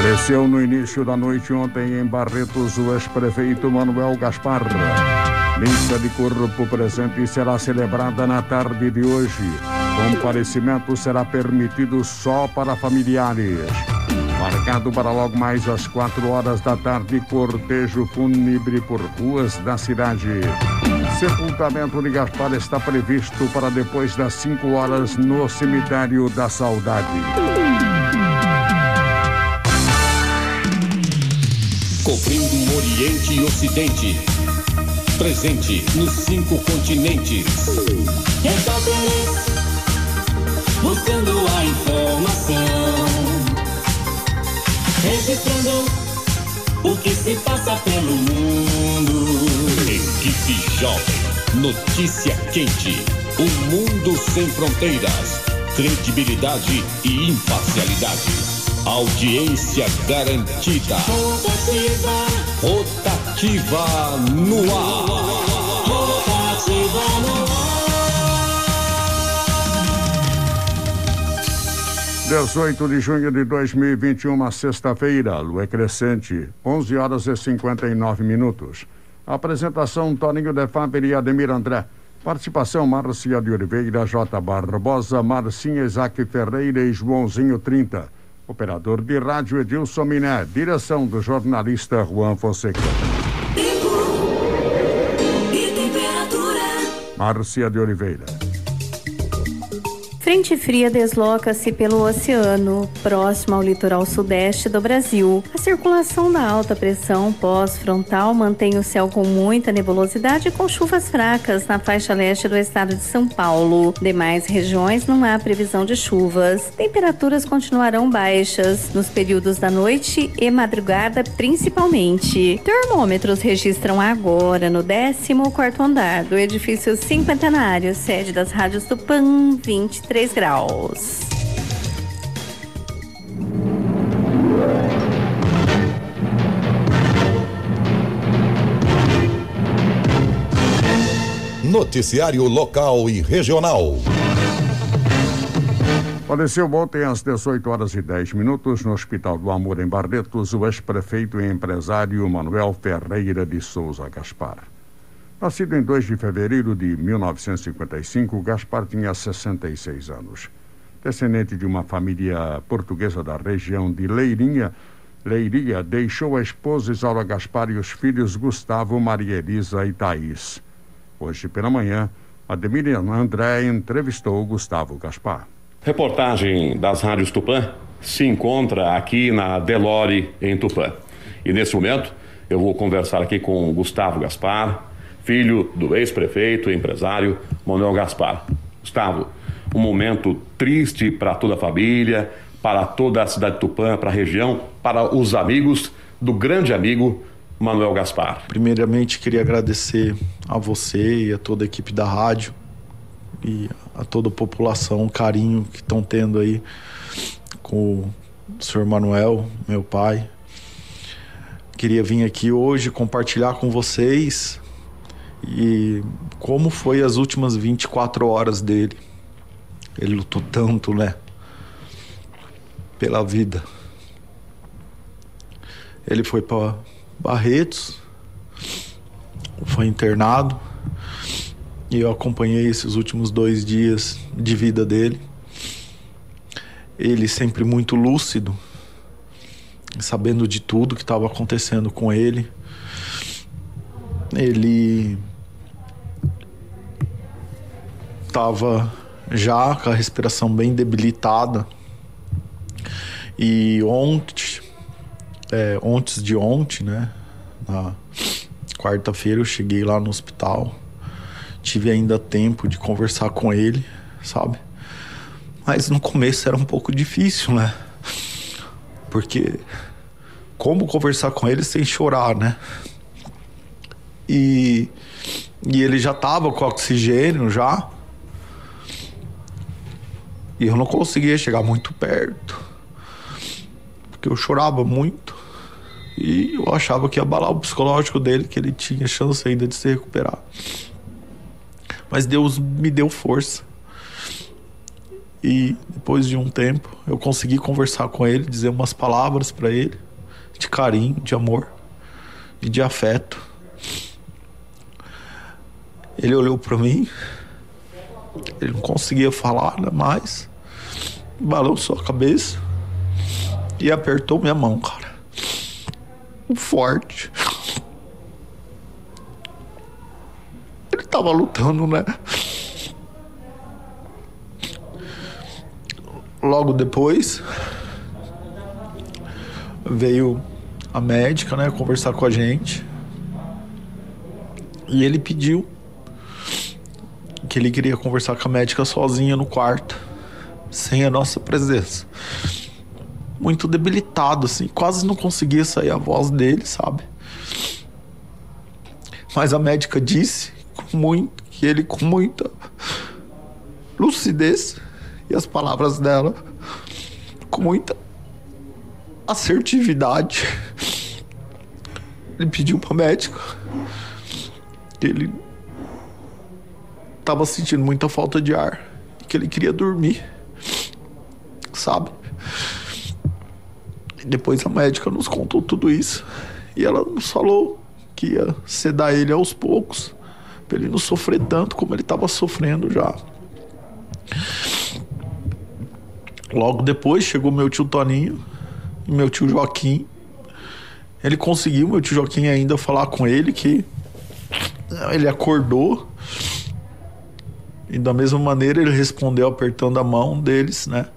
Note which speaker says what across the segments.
Speaker 1: Faleceu no início da noite ontem em Barretos o ex-prefeito Manuel Gaspar. Missa de corpo presente será celebrada na tarde de hoje. Comparecimento será permitido só para familiares. Marcado para logo mais às 4 horas da tarde, cortejo fúnebre por ruas da cidade. Sepultamento de Gaspar está previsto para depois das 5 horas no Cemitério da Saudade.
Speaker 2: Cobrindo o Oriente e Ocidente. Presente nos 5 continentes. Repórteres buscando a informação, registrando o que se passa pelo mundo. Equipe Jovem, notícia quente, um mundo sem fronteiras, credibilidade e imparcialidade. Audiência garantida. Rotativa no ar. Rotativa no ar.
Speaker 1: 18 de junho de 2021, sexta-feira, lua crescente, 11 horas e 59 minutos. Apresentação: Toninho de Faber e Ademir André. Participação: Márcia de Oliveira, J. Barbosa, Marcinha, Isaac Ferreira e Joãozinho 30. Operador de rádio Edilson Miné. Direção do jornalista Juan Fonseca. Márcia de Oliveira.
Speaker 3: Frente fria desloca-se pelo oceano, próximo ao litoral sudeste do Brasil. A circulação da alta pressão pós-frontal mantém o céu com muita nebulosidade e com chuvas fracas na faixa leste do estado de São Paulo. Demais regiões não há previsão de chuvas. Temperaturas continuarão baixas nos períodos da noite e madrugada principalmente. Termômetros registram agora no 14º andar do edifício cinquentenário, sede das rádios Tupã, 23 graus.
Speaker 4: Noticiário local e regional.
Speaker 1: Faleceu ontem às 18 horas e 10 minutos no Hospital do Amor, em Barretos, o ex-prefeito e empresário Manuel Ferreira de Souza Gaspar. Nascido em 2 de fevereiro de 1955, Gaspar tinha 66 anos. Descendente de uma família portuguesa da região de Leiria, deixou a esposa Isaura Gaspar e os filhos Gustavo, Maria Elisa e Thaís. Hoje pela manhã, Ademir André entrevistou Gustavo Gaspar.
Speaker 5: Reportagem das rádios Tupã se encontra aqui na Delore, em Tupã. E nesse momento, eu vou conversar aqui com Gustavo Gaspar, filho do ex-prefeito e empresário Manuel Gaspar. Gustavo, um momento triste para toda a família, para toda a cidade de Tupã, para a região, para os amigos do grande amigo Manuel Gaspar.
Speaker 6: Primeiramente, queria agradecer a você e a toda a equipe da rádio e a toda a população, o carinho que estão tendo aí com o senhor Manuel, meu pai. Queria vir aqui hoje compartilhar com vocês e como foi as últimas 24 horas dele. Ele lutou tanto, né? Pela vida. Ele foi para Barretos, foi internado e eu acompanhei esses últimos 2 dias de vida dele. Ele sempre muito lúcido, sabendo de tudo que estava acontecendo com ele. Ele estava já com a respiração bem debilitada e antes de ontem, né, na quarta-feira eu cheguei lá no hospital, tive ainda tempo de conversar com ele, sabe? Mas no começo era um pouco difícil, né? Porque como conversar com ele sem chorar, né? E ele já tava com oxigênio já. E eu não conseguia chegar muito perto, porque eu chorava muito. E eu achava que ia abalar o psicológico dele, que ele tinha chance ainda de se recuperar. Mas Deus me deu força. E depois de um tempo, eu consegui conversar com ele, dizer umas palavras para ele, de carinho, de amor e de afeto. Ele olhou para mim, ele não conseguia falar mais, balançou a cabeça e apertou minha mão, cara. Forte. Ele tava lutando, né? Logo depois veio a médica, né, conversar com a gente. E ele pediu que ele queria conversar com a médica sozinha no quarto, sem a nossa presença. Muito debilitado, assim, quase não conseguia sair a voz dele, sabe? Mas a médica disse que ele, com muita lucidez, e as palavras dela, com muita assertividade, ele pediu pra médica que ele tava sentindo muita falta de ar, que ele queria dormir, sabe? E depois a médica nos contou tudo isso, e ela nos falou que ia sedar ele aos poucos, pra ele não sofrer tanto como ele tava sofrendo já. Logo depois chegou meu tio Toninho e meu tio Joaquim. Ele conseguiu, meu tio Joaquim, ainda falar com ele, que ele acordou. E da mesma maneira ele respondeu apertando a mão deles, né?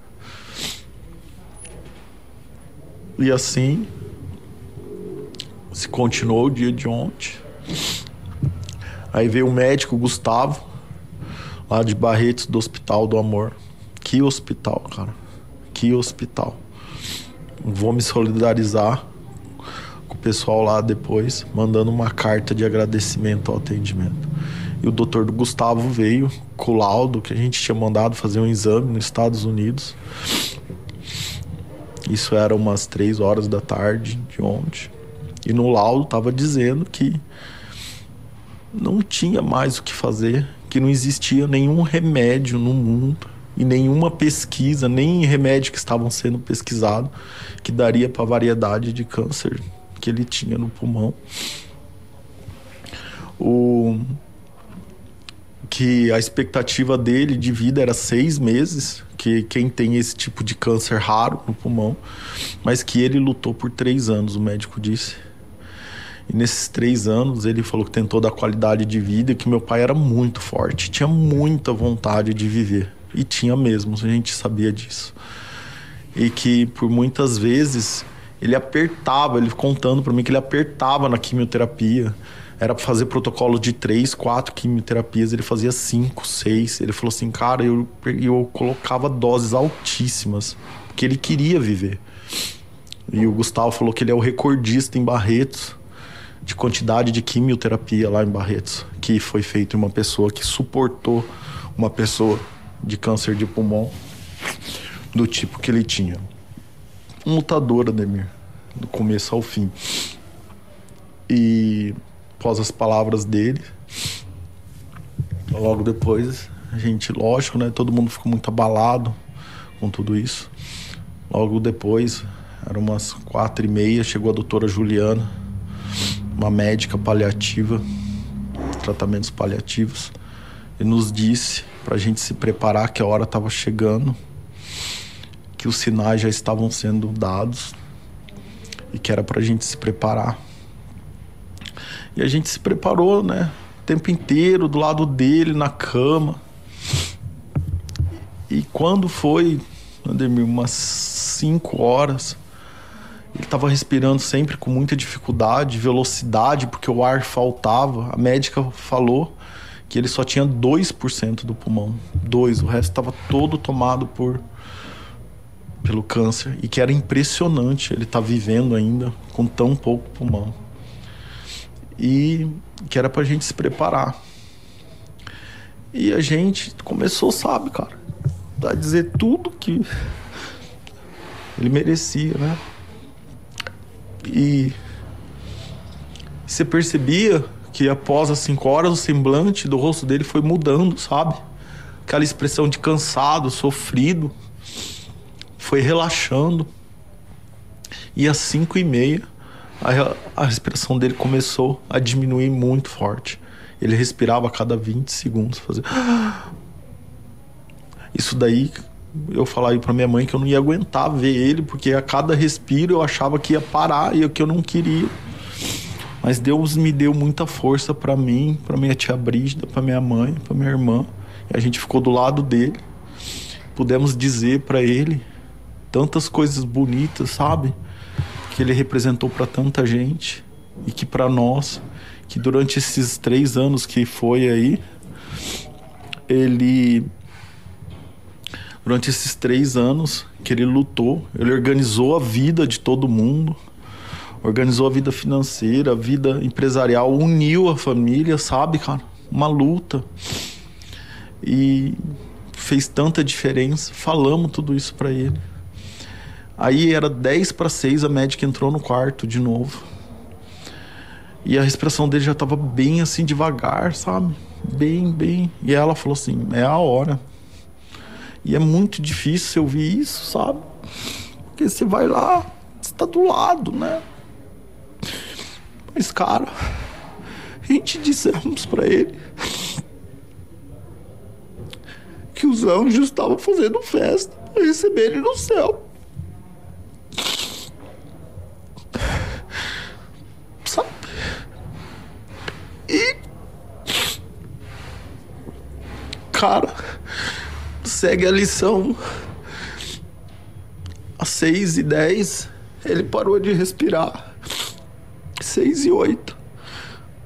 Speaker 6: E assim se continuou o dia de ontem. Aí veio o médico Gustavo, lá de Barretos, do Hospital do Amor. Que hospital, cara. Que hospital. Vou me solidarizar com o pessoal lá depois, mandando uma carta de agradecimento ao atendimento. E o doutor do Gustavo veio com o laudo que a gente tinha mandado fazer um exame nos Estados Unidos. Isso era umas 3 horas da tarde de ontem. E no laudo estava dizendo que não tinha mais o que fazer, que não existia nenhum remédio no mundo e nenhuma pesquisa, nem remédio que estavam sendo pesquisados, que daria para a variedade de câncer que ele tinha no pulmão. Que a expectativa dele de vida era 6 meses, que quem tem esse tipo de câncer raro no pulmão, mas que ele lutou por 3 anos, o médico disse. E nesses 3 anos ele falou que tentou dar qualidade de vida, que meu pai era muito forte, tinha muita vontade de viver. E tinha mesmo, a gente sabia disso. E que por muitas vezes ele apertava, ele contando pra mim que ele apertava na quimioterapia. Era pra fazer protocolo de 3, 4 quimioterapias, ele fazia 5, 6. Ele falou assim, cara, eu colocava doses altíssimas, porque ele queria viver. E o Gustavo falou que ele é o recordista em Barretos de quantidade de quimioterapia lá em Barretos, que foi feito em uma pessoa que suportou uma pessoa de câncer de pulmão do tipo que ele tinha. Um lutador, Ademir, do começo ao fim. E após as palavras dele, logo depois, a gente, lógico, né, todo mundo ficou muito abalado com tudo isso. Logo depois, eram umas 4h30, chegou a doutora Juliana, uma médica paliativa, tratamentos paliativos, e nos disse pra gente se preparar, que a hora estava chegando, que os sinais já estavam sendo dados e que era pra gente se preparar. E a gente se preparou, né, o tempo inteiro do lado dele, na cama. E quando foi, Ademir, umas 5 horas, ele estava respirando sempre com muita dificuldade, velocidade, porque o ar faltava. A médica falou que ele só tinha 2% do pulmão. 2%, o resto estava todo tomado pelo câncer. E que era impressionante ele estar vivendo ainda com tão pouco pulmão. E que era pra gente se preparar. E a gente começou, sabe, cara, a dizer tudo que ele merecia, né? E você percebia que após as 5 horas o semblante do rosto dele foi mudando, sabe? aquela expressão de cansado, sofrido, foi relaxando. E às 5h30, a respiração dele começou a diminuir muito forte. Ele respirava a cada 20 segundos. Fazia... Isso daí, eu falava pra minha mãe que eu não ia aguentar ver ele, porque a cada respiro eu achava que ia parar e que eu não queria. Mas Deus me deu muita força pra mim, pra minha tia Brígida, pra minha mãe, pra minha irmã. E a gente ficou do lado dele. Pudemos dizer pra ele tantas coisas bonitas, sabe? Que ele representou pra tanta gente. E que pra nós, que durante esses 3 anos que foi aí, durante esses 3 anos que ele lutou, ele organizou a vida de todo mundo, organizou a vida financeira, a vida empresarial, uniu a família, sabe, cara? Uma luta. E fez tanta diferença. Falamos tudo isso pra ele. Aí era 5:50, a médica entrou no quarto de novo. E a respiração dele já tava bem assim, devagar, sabe? Bem. E ela falou assim, é a hora. E é muito difícil você ouvir isso, sabe? Porque você vai lá, você tá do lado, né? Mas, cara, a gente dissemos pra ele que os anjos estavam fazendo festa pra receber ele no céu. Sabe? E... cara, segue a lição. Às 6h10, ele parou de respirar. 6h08.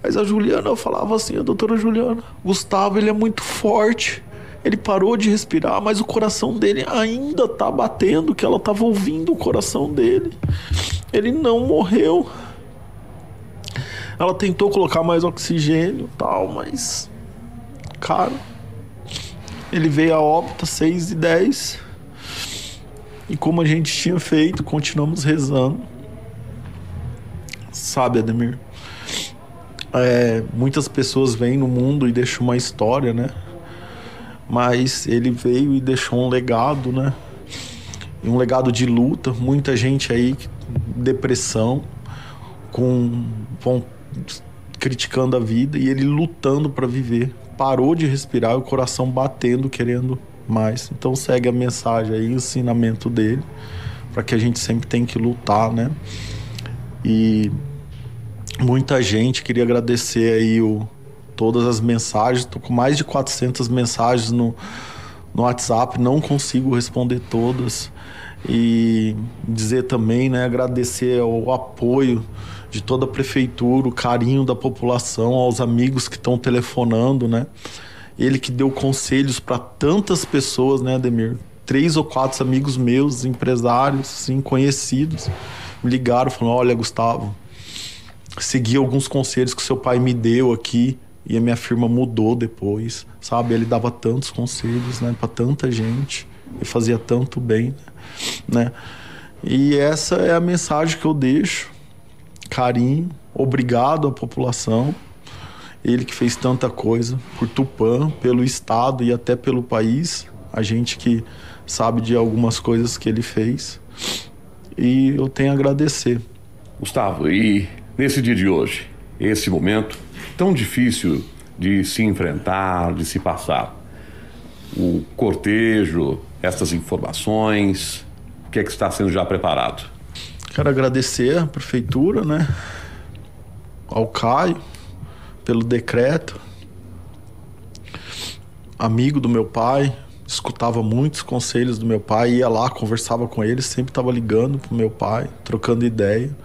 Speaker 6: Mas a Juliana, eu falava assim, a doutora Juliana, Gustavo, ele é muito forte. Ele parou de respirar, mas o coração dele ainda tá batendo, que ela tava ouvindo o coração dele. Ele não morreu. Ela tentou colocar mais oxigênio e tal, mas... cara, ele veio a óbito às 6h10. E como a gente tinha feito, continuamos rezando. Sabe, Ademir? Muitas pessoas vêm no mundo e deixam uma história, né? Mas ele veio e deixou um legado, né? E um legado de luta. Muita gente aí, depressão, criticando a vida, e ele lutando para viver. Parou de respirar, o coração batendo, querendo mais. Então segue a mensagem aí, o ensinamento dele, para que a gente sempre tem que lutar, né? E muita gente, queria agradecer aí todas as mensagens. Tô com mais de 400 mensagens no WhatsApp, não consigo responder todas. E dizer também, né, agradecer o apoio de toda a prefeitura, o carinho da população, aos amigos que estão telefonando, né? Ele que deu conselhos para tantas pessoas, né, Ademir? 3 ou 4 amigos meus, empresários, sim, conhecidos, me ligaram e falaram, olha, Gustavo, segui alguns conselhos que seu pai me deu aqui e a minha firma mudou depois, sabe? Ele dava tantos conselhos, né, para tanta gente e fazia tanto bem, né? E essa é a mensagem que eu deixo. Carinho, obrigado à população. Ele que fez tanta coisa por Tupã, pelo estado e até pelo país. A gente que sabe de algumas coisas que ele fez. E eu tenho a agradecer.
Speaker 5: Gustavo, e nesse dia de hoje, esse momento tão difícil de se enfrentar, de se passar, o cortejo, essas informações, o que é que está sendo já preparado?
Speaker 6: Quero agradecer à prefeitura, né, ao Caio, pelo decreto. Amigo do meu pai, escutava muitos conselhos do meu pai, ia lá, conversava com ele, sempre estava ligando pro meu pai, trocando ideia.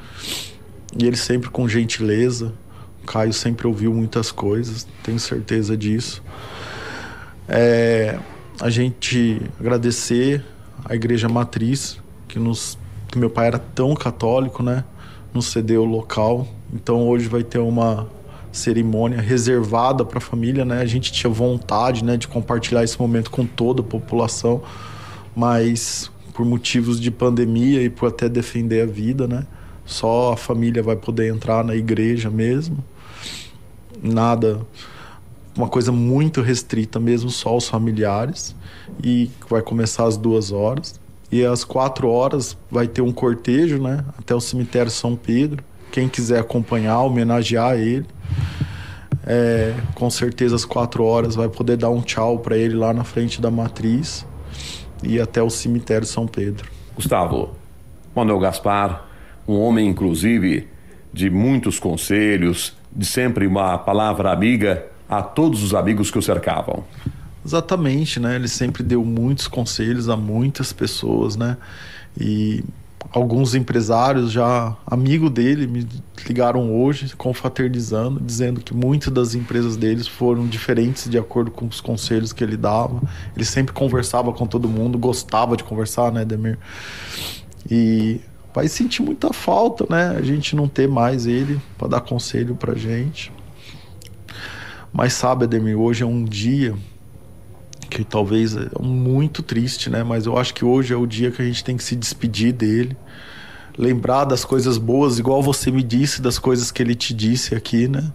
Speaker 6: E ele sempre com gentileza. O Caio sempre ouviu muitas coisas, tenho certeza disso. A gente agradecer à Igreja Matriz, que meu pai era tão católico, né? Nos cedeu o local. Então hoje vai ter uma cerimônia reservada para a família, né? A gente tinha vontade, né, de compartilhar esse momento com toda a população, mas por motivos de pandemia e por até defender a vida, né? Só a família vai poder entrar na igreja mesmo. Nada uma coisa muito restrita mesmo, só os familiares, e vai começar às 2h. E às 4h vai ter um cortejo, né, até o cemitério São Pedro. Quem quiser acompanhar, homenagear ele, com certeza às 4h vai poder dar um tchau para ele lá na frente da matriz e até o cemitério São Pedro.
Speaker 5: Gustavo, Manuel Gaspar, um homem inclusive de muitos conselhos, de sempre uma palavra amiga a todos os amigos que o cercavam.
Speaker 6: Exatamente, né? Ele sempre deu muitos conselhos a muitas pessoas, né? E alguns empresários já, amigo dele, me ligaram hoje, confraternizando, dizendo que muitas das empresas deles foram diferentes de acordo com os conselhos que ele dava. Ele sempre conversava com todo mundo, gostava de conversar, né, Ademir? E vai sentir muita falta, né? A gente não ter mais ele para dar conselho pra gente. Mas sabe, Ademir, hoje é um dia que talvez é muito triste, né? Mas eu acho que hoje é o dia que a gente tem que se despedir dele, lembrar das coisas boas, igual você me disse, das coisas que ele te disse aqui, né?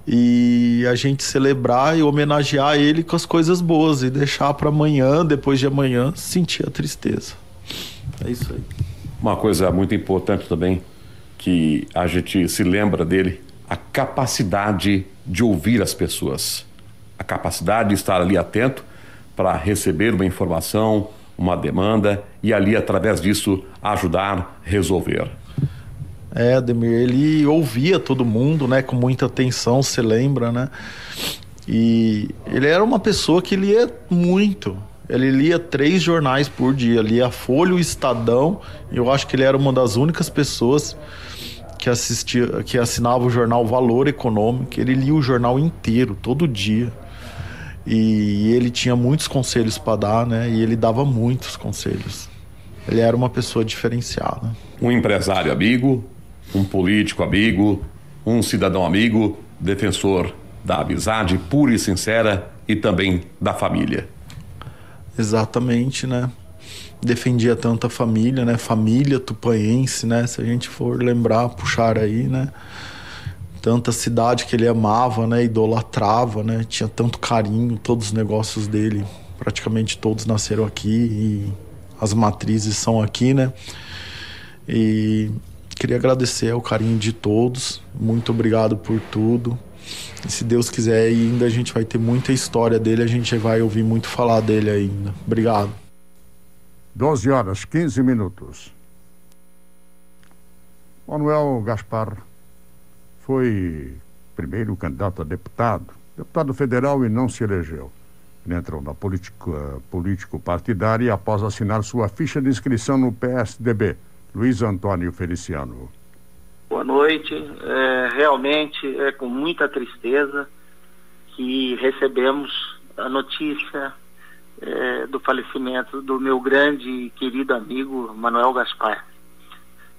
Speaker 6: E a gente celebrar e homenagear ele com as coisas boas e deixar para amanhã, depois de amanhã, sentir a tristeza. É isso aí.
Speaker 5: Uma coisa muito importante também, que a gente se lembra dele, a capacidade de ouvir as pessoas. A capacidade de estar ali atento para receber uma informação, uma demanda e ali, através disso, ajudar, resolver.
Speaker 6: Ademir, ele ouvia todo mundo, né, com muita atenção, você lembra, né? E ele era uma pessoa que lia muito. Ele lia 3 jornais por dia, lia a Folha e o Estadão. Eu acho que ele era uma das únicas pessoas que assinava o jornal Valor Econômico. Ele lia o jornal inteiro, todo dia. E ele tinha muitos conselhos para dar, né? E ele dava muitos conselhos. Ele era uma pessoa diferenciada.
Speaker 5: Um empresário amigo, um político amigo, um cidadão amigo, defensor da amizade pura e sincera e também da família.
Speaker 6: Exatamente, né? Defendia tanto a família, né? Família tupanhense, né? Se a gente for lembrar, puxar aí, né? Tanta cidade que ele amava, né? Idolatrava, né? Tinha tanto carinho, todos os negócios dele, praticamente todos nasceram aqui e as matrizes são aqui, né? E queria agradecer ao carinho de todos, muito obrigado por tudo. E se Deus quiser, ainda a gente vai ter muita história dele, a gente vai ouvir muito falar dele ainda. Obrigado.
Speaker 1: 12h15. Manuel Gaspar foi primeiro candidato a deputado federal e não se elegeu. Ele entrou na político partidária após assinar sua ficha de inscrição no PSDB. Luiz Antônio Feliciano.
Speaker 7: Boa noite. Realmente é com muita tristeza que recebemos a notícia do falecimento do meu grande e querido amigo Manuel Gaspar.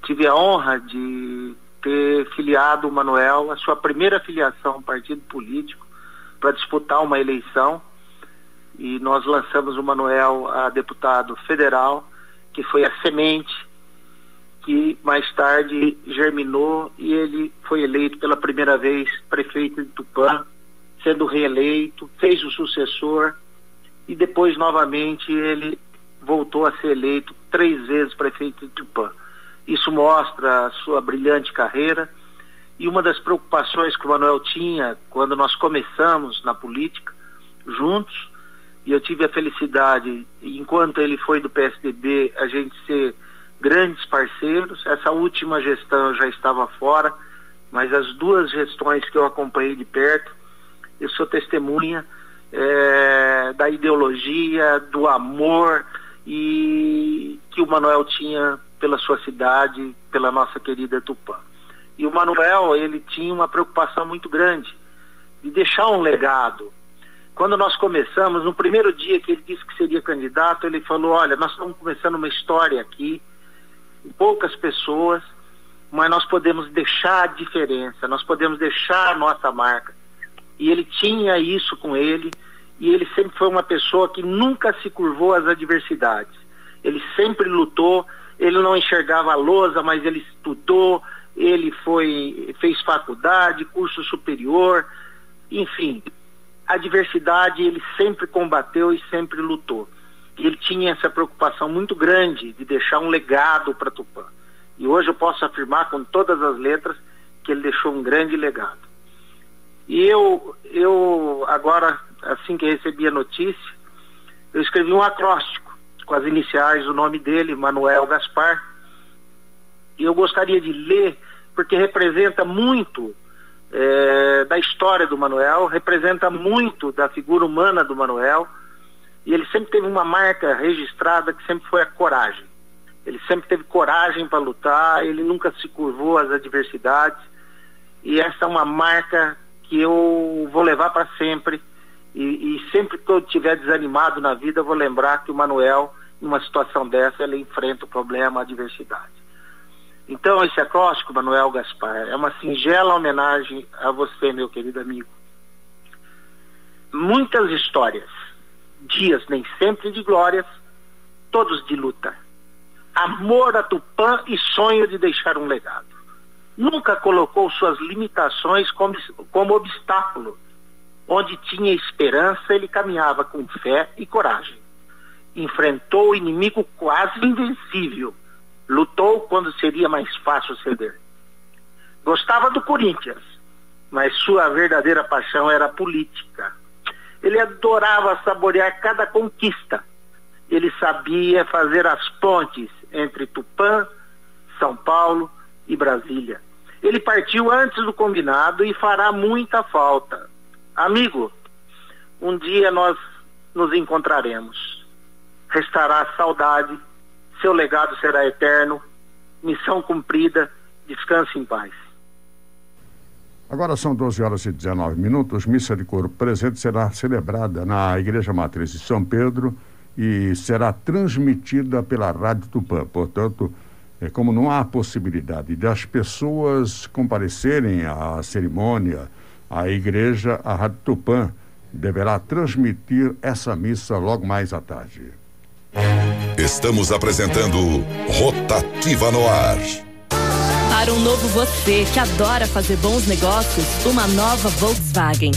Speaker 7: Tive a honra de ter filiado o Manuel, a sua primeira filiação a um partido político, para disputar uma eleição, e nós lançamos o Manuel a deputado federal, que foi a semente que mais tarde germinou e ele foi eleito pela primeira vez prefeito de Tupã, sendo reeleito, fez o sucessor e depois novamente ele voltou a ser eleito 3 vezes prefeito de Tupã. Isso mostra a sua brilhante carreira e uma das preocupações que o Manuel tinha quando nós começamos na política juntos, e eu tive a felicidade, enquanto ele foi do PSDB, a gente ser grandes parceiros. Essa última gestão eu já estava fora, mas as 2 gestões que eu acompanhei de perto, eu sou testemunha da ideologia, do amor e que o Manuel tinha pela sua cidade, pela nossa querida Tupã. E o Manuel, ele tinha uma preocupação muito grande de deixar um legado. Quando nós começamos, no primeiro dia que ele disse que seria candidato, ele falou: olha, nós estamos começando uma história aqui, poucas pessoas, mas nós podemos deixar a diferença, nós podemos deixar a nossa marca. E ele tinha isso com ele, e ele sempre foi uma pessoa que nunca se curvou às adversidades. Ele sempre lutou, ele não enxergava a lousa, mas ele estudou, ele fez faculdade, curso superior, enfim. a adversidade ele sempre combateu e sempre lutou. E ele tinha essa preocupação muito grande de deixar um legado para Tupã. E hoje eu posso afirmar com todas as letras que ele deixou um grande legado. E eu agora, assim que recebi a notícia, eu escrevi um acróstico com as iniciais, o nome dele, Manuel Gaspar. E eu gostaria de ler, porque representa muito da história do Manuel, representa muito da figura humana do Manuel, e ele sempre teve uma marca registrada que sempre foi a coragem. Ele sempre teve coragem para lutar, ele nunca se curvou às adversidades, e essa é uma marca que eu vou levar para sempre, e sempre que eu estiver desanimado na vida, eu vou lembrar que o Manuel, numa situação dessa, ele enfrenta o problema, a adversidade. Então, esse acróstico, Manuel Gaspar, é uma singela homenagem a você, meu querido amigo. Muitas histórias, dias nem sempre de glórias, todos de luta. Amor a Tupã e sonho de deixar um legado. Nunca colocou suas limitações como obstáculo. Onde tinha esperança, ele caminhava com fé e coragem. Enfrentou o inimigo quase invencível. Lutou quando seria mais fácil ceder. Gostava do Corinthians, mas sua verdadeira paixão era a política. Ele adorava saborear cada conquista. Ele sabia fazer as pontes entre Tupã, São Paulo e Brasília. Ele partiu antes do combinado e fará muita falta. Amigo, um dia nós nos encontraremos. Restará saudade, seu legado será eterno, missão cumprida, descanse em paz.
Speaker 1: Agora são 12h19. Missa de corpo presente será celebrada na Igreja Matriz de São Pedro e será transmitida pela Rádio Tupã. Portanto, como não há possibilidade das pessoas comparecerem à cerimônia, a igreja, a Rádio Tupã deverá transmitir essa missa logo mais à tarde.
Speaker 4: Estamos apresentando Rotativa no Ar.
Speaker 8: Para um novo você que adora fazer bons negócios, uma nova Volkswagen.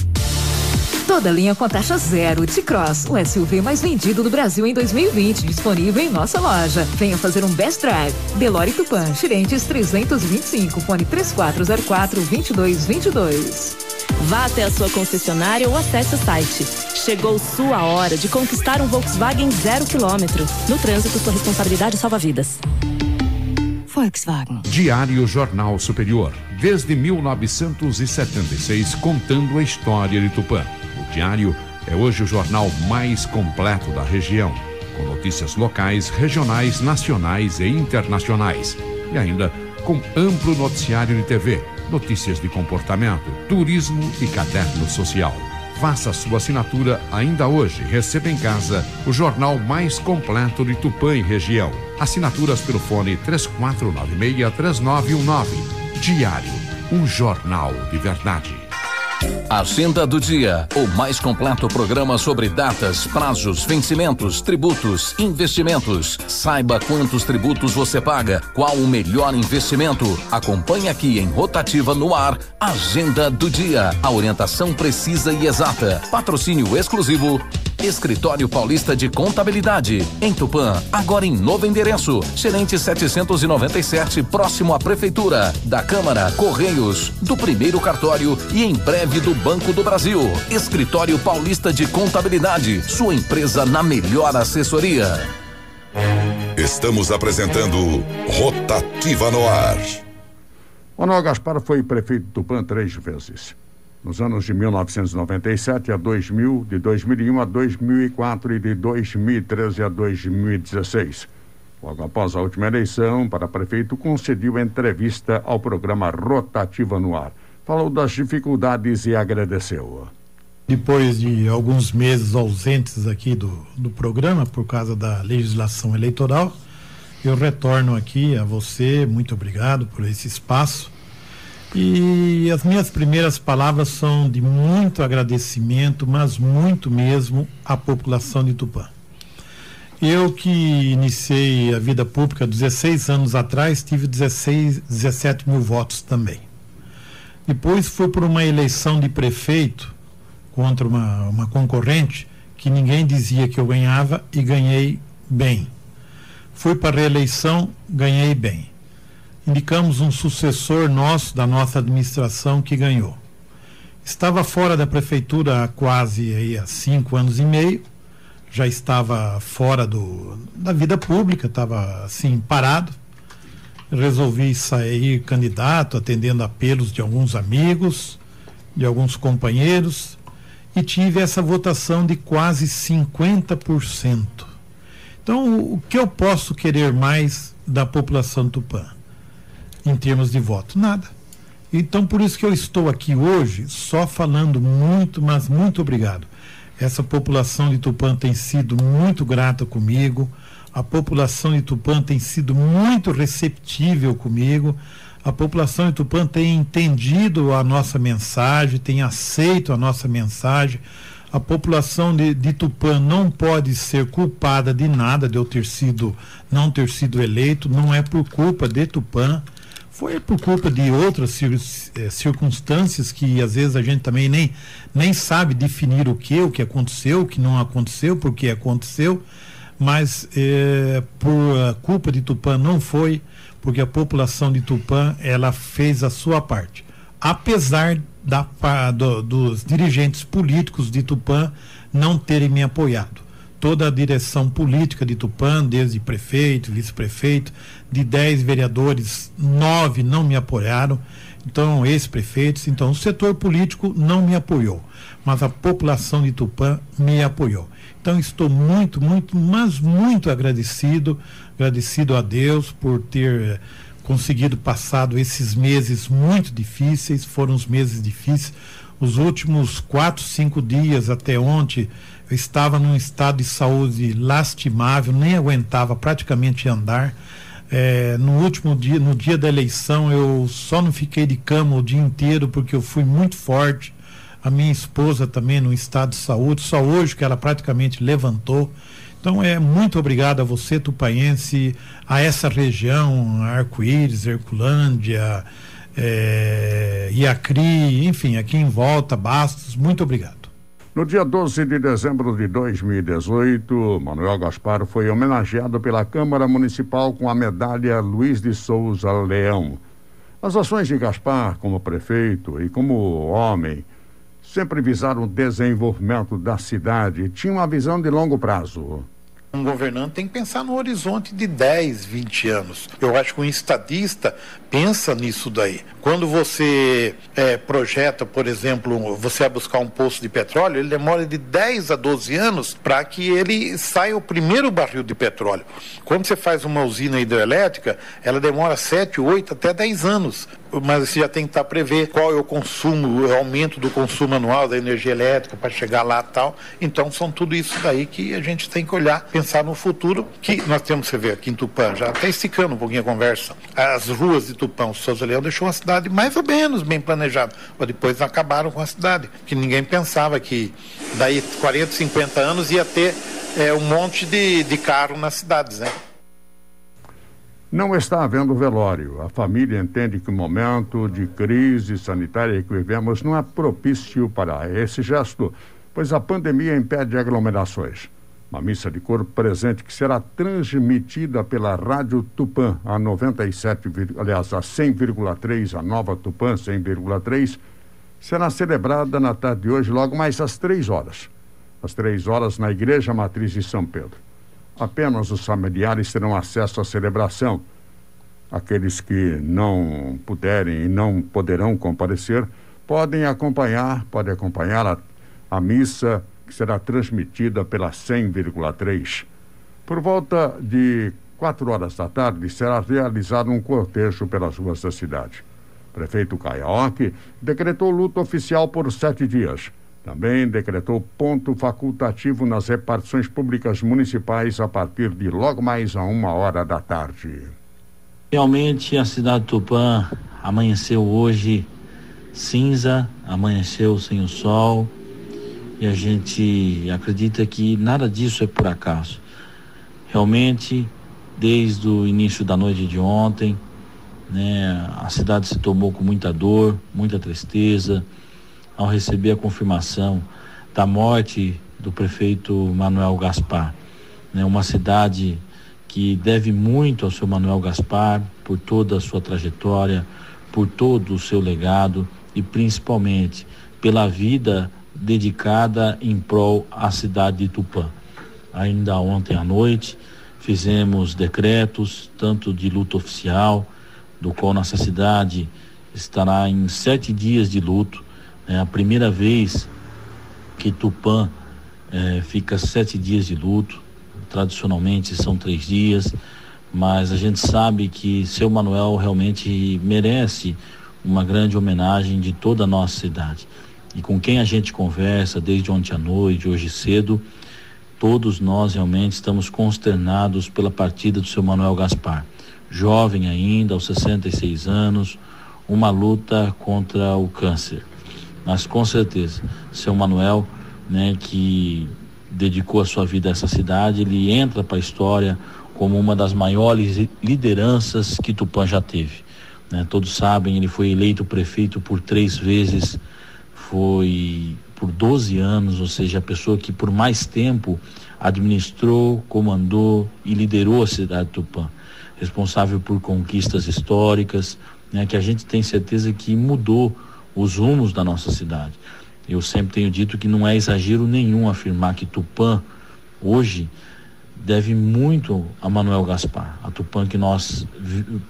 Speaker 9: Toda linha com taxa zero. T-Cross, o SUV mais vendido do Brasil em 2020, disponível em nossa loja. Venha fazer um best drive. Delori Tupã, Tiradentes 325, fone 3404-2222.
Speaker 8: Vá até a sua concessionária ou acesse o site. Chegou sua hora de conquistar um Volkswagen 0 km. No trânsito, sua responsabilidade salva vidas.
Speaker 9: Volkswagen.
Speaker 10: Diário Jornal Superior. Desde 1976, contando a história de Tupã. O Diário é hoje o jornal mais completo da região, com notícias locais, regionais, nacionais e internacionais. E ainda com amplo noticiário de TV, notícias de comportamento, turismo e caderno social. Faça sua assinatura ainda hoje. Receba em casa o jornal mais completo de Tupã e região. Assinaturas pelo fone 3496-3919. Diário, um jornal de verdade.
Speaker 11: Agenda do Dia, o mais completo programa sobre datas, prazos, vencimentos, tributos, investimentos. Saiba quantos tributos você paga, qual o melhor investimento. Acompanhe aqui em Rotativa no Ar, Agenda do Dia. A orientação precisa e exata. Patrocínio exclusivo Escritório Paulista de Contabilidade, em Tupã, agora em novo endereço, Gerente 797, próximo à Prefeitura, da Câmara, Correios, do primeiro cartório e em breve do Banco do Brasil. Escritório Paulista de Contabilidade, sua empresa na melhor assessoria.
Speaker 4: Estamos apresentando Rotativa no Ar.
Speaker 1: Manuel Gaspar foi prefeito de Tupã 3 vezes. Nos anos de 1997 a 2000, de 2001 a 2004 e de 2013 a 2016. Logo após a última eleição para prefeito, concedeu entrevista ao programa Rotativa no Ar. Falou das dificuldades e agradeceu.
Speaker 12: Depois de alguns meses ausentes aqui do programa, por causa da legislação eleitoral, eu retorno aqui a você. Muito obrigado por esse espaço. E as minhas primeiras palavras são de muito agradecimento, mas muito mesmo, à população de Tupã. Eu que iniciei a vida pública 16 anos atrás, tive 17 mil votos também. Depois fui por uma eleição de prefeito contra uma concorrente que ninguém dizia que eu ganhava e ganhei bem. Fui para a reeleição, ganhei bem. Indicamos um sucessor nosso, da nossa administração, que ganhou. Estava fora da prefeitura há quase 5 anos e meio, já estava fora da vida pública, estava assim parado. Resolvi sair candidato, atendendo apelos de alguns amigos, de alguns companheiros, e tive essa votação de quase 50%. Então, o que eu posso querer mais da população Tupã, em termos de voto? Nada. Então, por isso que eu estou aqui hoje, só falando muito, mas muito obrigado. Essa população de Tupã tem sido muito grata comigo, a população de Tupã tem sido muito receptível comigo, a população de Tupã tem entendido a nossa mensagem, tem aceito a nossa mensagem. A população de Tupã não pode ser culpada de nada de eu não ter sido eleito, não é por culpa de Tupã, foi por culpa de outras circunstâncias que às vezes a gente também nem sabe definir o que aconteceu, o que não aconteceu, por que aconteceu, mas por culpa de Tupã não foi, porque a população de Tupã, ela fez a sua parte. Apesar dos dirigentes políticos de Tupã não terem me apoiado. Toda a direção política de Tupã, desde prefeito, vice-prefeito, de 10 vereadores, 9 não me apoiaram, então ex-prefeitos, então o setor político não me apoiou, mas a população de Tupã me apoiou. Então estou muito, mas muito agradecido a Deus por ter conseguido passar esses meses muito difíceis. Foram os meses difíceis. Os últimos 4, 5 dias até ontem eu estava num estado de saúde lastimável, nem aguentava praticamente andar. No último dia, no dia da eleição, eu só não fiquei de cama o dia inteiro porque eu fui muito forte. A minha esposa também no estado de saúde, só hoje que ela praticamente levantou. Então muito obrigado a você, tupaense, a essa região, Arco-Íris, Herculândia, Iacri, enfim, aqui em volta, Bastos, muito obrigado.
Speaker 1: No dia 12 de dezembro de 2018, Manuel Gaspar foi homenageado pela Câmara Municipal com a medalha Luiz de Souza Leão. As ações de Gaspar como prefeito e como homem sempre visaram o desenvolvimento da cidade e tinham uma visão de longo prazo.
Speaker 13: Um governante tem que pensar no horizonte de 10, 20 anos. Eu acho que um estadista pensa nisso daí. Quando você projeta, por exemplo, você vai buscar um poço de petróleo, ele demora de 10 a 12 anos para que ele saia o primeiro barril de petróleo. Quando você faz uma usina hidrelétrica, ela demora 7, 8, até 10 anos. Mas você já tem que estar prever qual é o consumo, o aumento do consumo anual da energia elétrica para chegar lá e tal. Então são tudo isso daí que a gente tem que olhar, pensar no futuro, que nós temos que ver aqui em Tupã, já até esticando um pouquinho a conversa. As ruas de Tupã, o Souza Leão deixou uma cidade mais ou menos bem planejada, mas depois acabaram com a cidade, que ninguém pensava que daí 40, 50 anos ia ter um monte de carro nas cidades, né?
Speaker 1: Não está havendo velório. A família entende que o momento de crise sanitária que vivemos não é propício para esse gesto, pois a pandemia impede aglomerações. Uma missa de corpo presente que será transmitida pela Rádio Tupã, a 100,3, a nova Tupã 100,3, será celebrada na tarde de hoje, logo mais às 3 horas. Às 3 horas, na Igreja Matriz de São Pedro. Apenas os familiares terão acesso à celebração. Aqueles que não puderem e não poderão comparecer podem acompanhar a missa que será transmitida pela 100,3. Por volta de 4 horas da tarde será realizado um cortejo pelas ruas da cidade. O prefeito Caioque decretou luto oficial por 7 dias. Também decretou ponto facultativo nas repartições públicas municipais a partir de logo mais a 1h da tarde.
Speaker 14: Realmente a cidade de Tupã amanheceu hoje cinza, amanheceu sem o sol, e a gente acredita que nada disso é por acaso. Realmente, desde o início da noite de ontem, né, a cidade se tomou com muita dor, muita tristeza, ao receber a confirmação da morte do prefeito Manuel Gaspar, né? Uma cidade que deve muito ao seu Manuel Gaspar por toda a sua trajetória, por todo o seu legado e principalmente pela vida dedicada em prol à cidade de Tupã. Ainda ontem à noite fizemos decretos, tanto de luto oficial, do qual nossa cidade estará em 7 dias de luto. É a primeira vez que Tupã fica 7 dias de luto. Tradicionalmente são 3 dias, mas a gente sabe que seu Manuel realmente merece uma grande homenagem de toda a nossa cidade. E com quem a gente conversa desde ontem à noite, hoje cedo, todos nós realmente estamos consternados pela partida do seu Manuel Gaspar. Jovem ainda, aos 66 anos, uma luta contra o câncer. Mas com certeza, seu Manuel, né, que dedicou a sua vida a essa cidade, ele entra para a história como uma das maiores lideranças que Tupã já teve, né? Todos sabem, ele foi eleito prefeito por 3 vezes, foi por 12 anos, ou seja, a pessoa que por mais tempo administrou, comandou e liderou a cidade de Tupã, responsável por conquistas históricas, né, que a gente tem certeza que mudou os rumos da nossa cidade. Eu sempre tenho dito que não é exagero nenhum afirmar que Tupã hoje deve muito a Manuel Gaspar, a Tupã que nós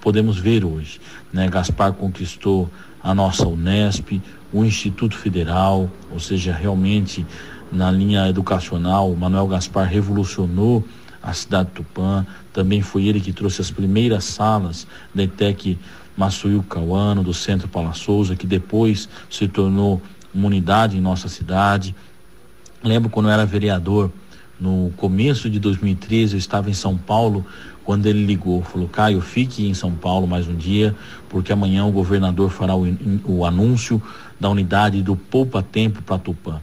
Speaker 14: podemos ver hoje, né? Gaspar conquistou a nossa Unesp, o Instituto Federal, ou seja, realmente na linha educacional, Manuel Gaspar revolucionou a cidade de Tupã. Também foi ele que trouxe as primeiras salas da ETEC Massuí Cauano, do Centro Paula Souza, que depois se tornou uma unidade em nossa cidade. Lembro quando eu era vereador, no começo de 2013, eu estava em São Paulo, quando ele ligou, falou: Caio, fique em São Paulo mais um dia, porque amanhã o governador fará o anúncio da unidade do Poupa Tempo para Tupã.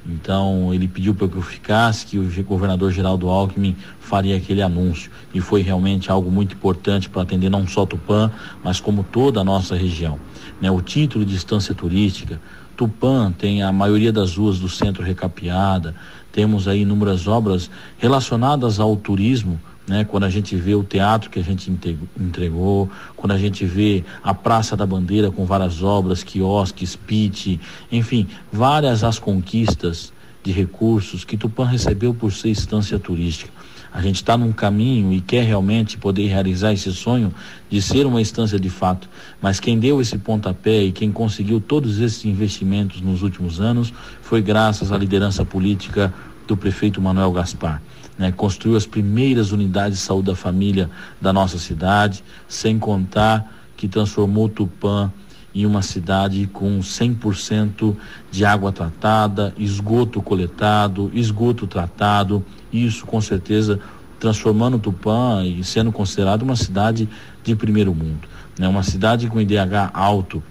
Speaker 14: Então ele pediu para que eu ficasse, que o governador Geraldo Alckmin faria aquele anúncio, e foi realmente algo muito importante para atender não só Tupã, mas como toda a nossa região, né? O título de distância turística, Tupã tem a maioria das ruas do centro recapeada, temos aí inúmeras obras relacionadas ao turismo, né? Quando a gente vê o teatro que a gente entregou, quando a gente vê a Praça da Bandeira com várias obras, quiosques, pit, enfim, várias as conquistas de recursos que Tupã recebeu por ser instância turística. A gente está num caminho e quer realmente poder realizar esse sonho de ser uma instância de fato, mas quem deu esse pontapé e quem conseguiu todos esses investimentos nos últimos anos foi graças à liderança política do prefeito Manuel Gaspar, né? Construiu as primeiras unidades de saúde da família da nossa cidade, sem contar que transformou Tupã em uma cidade com 100% de água tratada, esgoto coletado, esgoto tratado, isso com certeza transformando Tupã e sendo considerado uma cidade de primeiro mundo, né? Uma cidade com IDH alto,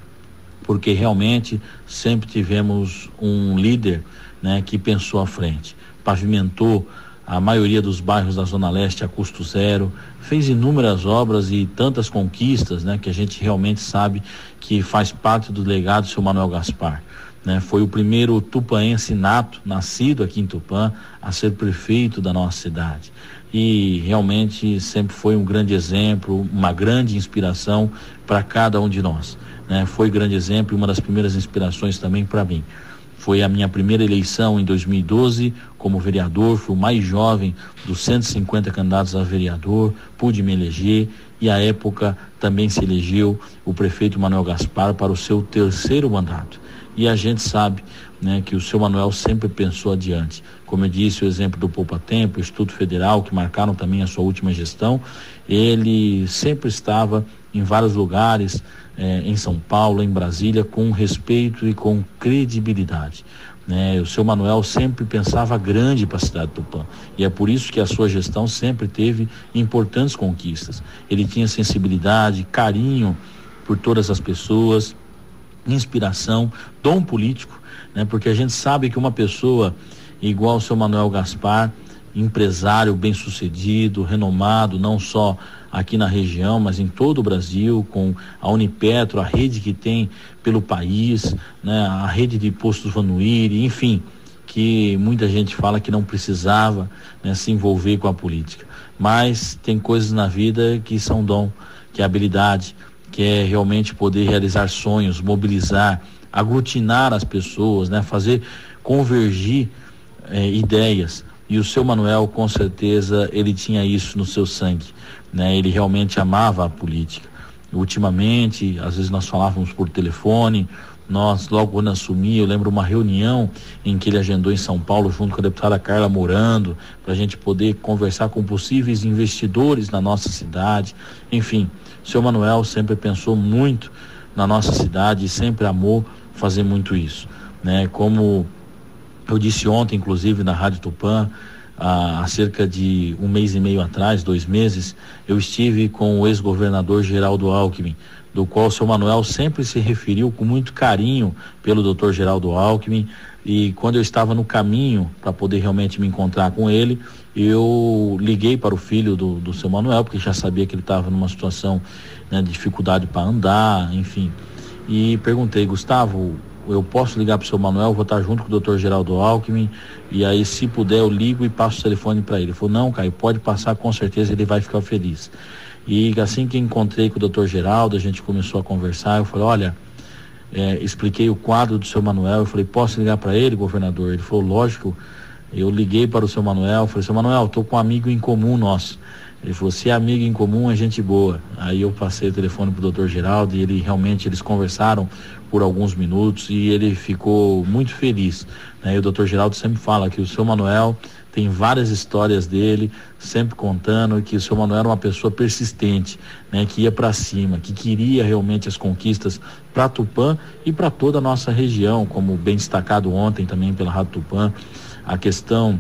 Speaker 14: porque realmente sempre tivemos um líder, né, que pensou à frente, pavimentou a maioria dos bairros da Zona Leste a custo zero, fez inúmeras obras e tantas conquistas, né, que a gente realmente sabe que faz parte do legado do seu Manuel Gaspar, né? Foi o primeiro tupaense nato, nascido aqui em Tupã, a ser prefeito da nossa cidade. E realmente sempre foi um grande exemplo, uma grande inspiração para cada um de nós, né? Foi grande exemplo e uma das primeiras inspirações também para mim. Foi a minha primeira eleição em 2012 como vereador, fui o mais jovem dos 150 candidatos a vereador, pude me eleger e à época também se elegeu o prefeito Manuel Gaspar para o seu 3º mandato. E a gente sabe, né, que o seu Manuel sempre pensou adiante. Como eu disse, o exemplo do Poupa Tempo, o Instituto Federal, que marcaram também a sua última gestão, ele sempre estava em vários lugares, em São Paulo, em Brasília, com respeito e com credibilidade, né? O seu Manuel sempre pensava grande para a cidade de Tupã, e é por isso que a sua gestão sempre teve importantes conquistas. Ele tinha sensibilidade, carinho por todas as pessoas, inspiração, dom político, né? Porque a gente sabe que uma pessoa igual o seu Manuel Gaspar, empresário bem-sucedido, renomado, não só aqui na região, mas em todo o Brasil, com a Unipetro, a rede que tem pelo país, né, a rede de postos Vanuíri, enfim, que muita gente fala que não precisava, né, se envolver com a política. Mas tem coisas na vida que são dom, que é habilidade, que é realmente poder realizar sonhos, mobilizar, aglutinar as pessoas, né, fazer convergir ideias. E o seu Manuel, com certeza, ele tinha isso no seu sangue, né? Ele realmente amava a política. Ultimamente, às vezes nós falávamos por telefone, logo quando assumi, eu lembro uma reunião em que ele agendou em São Paulo junto com a deputada Carla Morando, para a gente poder conversar com possíveis investidores na nossa cidade. Enfim, o seu Manuel sempre pensou muito na nossa cidade e sempre amou fazer muito isso, né? Como eu disse ontem, inclusive, na Rádio Tupã, há cerca de 1 mês e meio atrás, 2 meses, eu estive com o ex-governador Geraldo Alckmin, do qual o seu Manuel sempre se referiu com muito carinho pelo doutor Geraldo Alckmin, e quando eu estava no caminho para poder realmente me encontrar com ele, eu liguei para o filho do seu Manuel, porque já sabia que ele estava numa situação, né, de dificuldade para andar, enfim, e perguntei: Gustavo, eu posso ligar para o seu Manuel? Vou estar junto com o doutor Geraldo Alckmin, e aí, se puder, eu ligo e passo o telefone para ele. Ele falou: não, Caio, pode passar, com certeza ele vai ficar feliz. E assim que encontrei com o doutor Geraldo, a gente começou a conversar. Eu falei: olha, expliquei o quadro do seu Manuel. Eu falei: posso ligar para ele, governador? Ele falou: lógico. Eu liguei para o seu Manuel, falei: seu Manuel, estou com um amigo em comum nosso. Ele falou: se é amigo em comum, é gente boa. Aí eu passei o telefone pro doutor Geraldo e eles conversaram por alguns minutos e ele ficou muito feliz, né? E o doutor Geraldo sempre fala que o seu Manuel tem várias histórias dele, sempre contando que o seu Manuel era uma pessoa persistente, né? Que ia para cima, que queria realmente as conquistas para Tupã e para toda a nossa região, como bem destacado ontem também pela Rádio Tupã, a questão,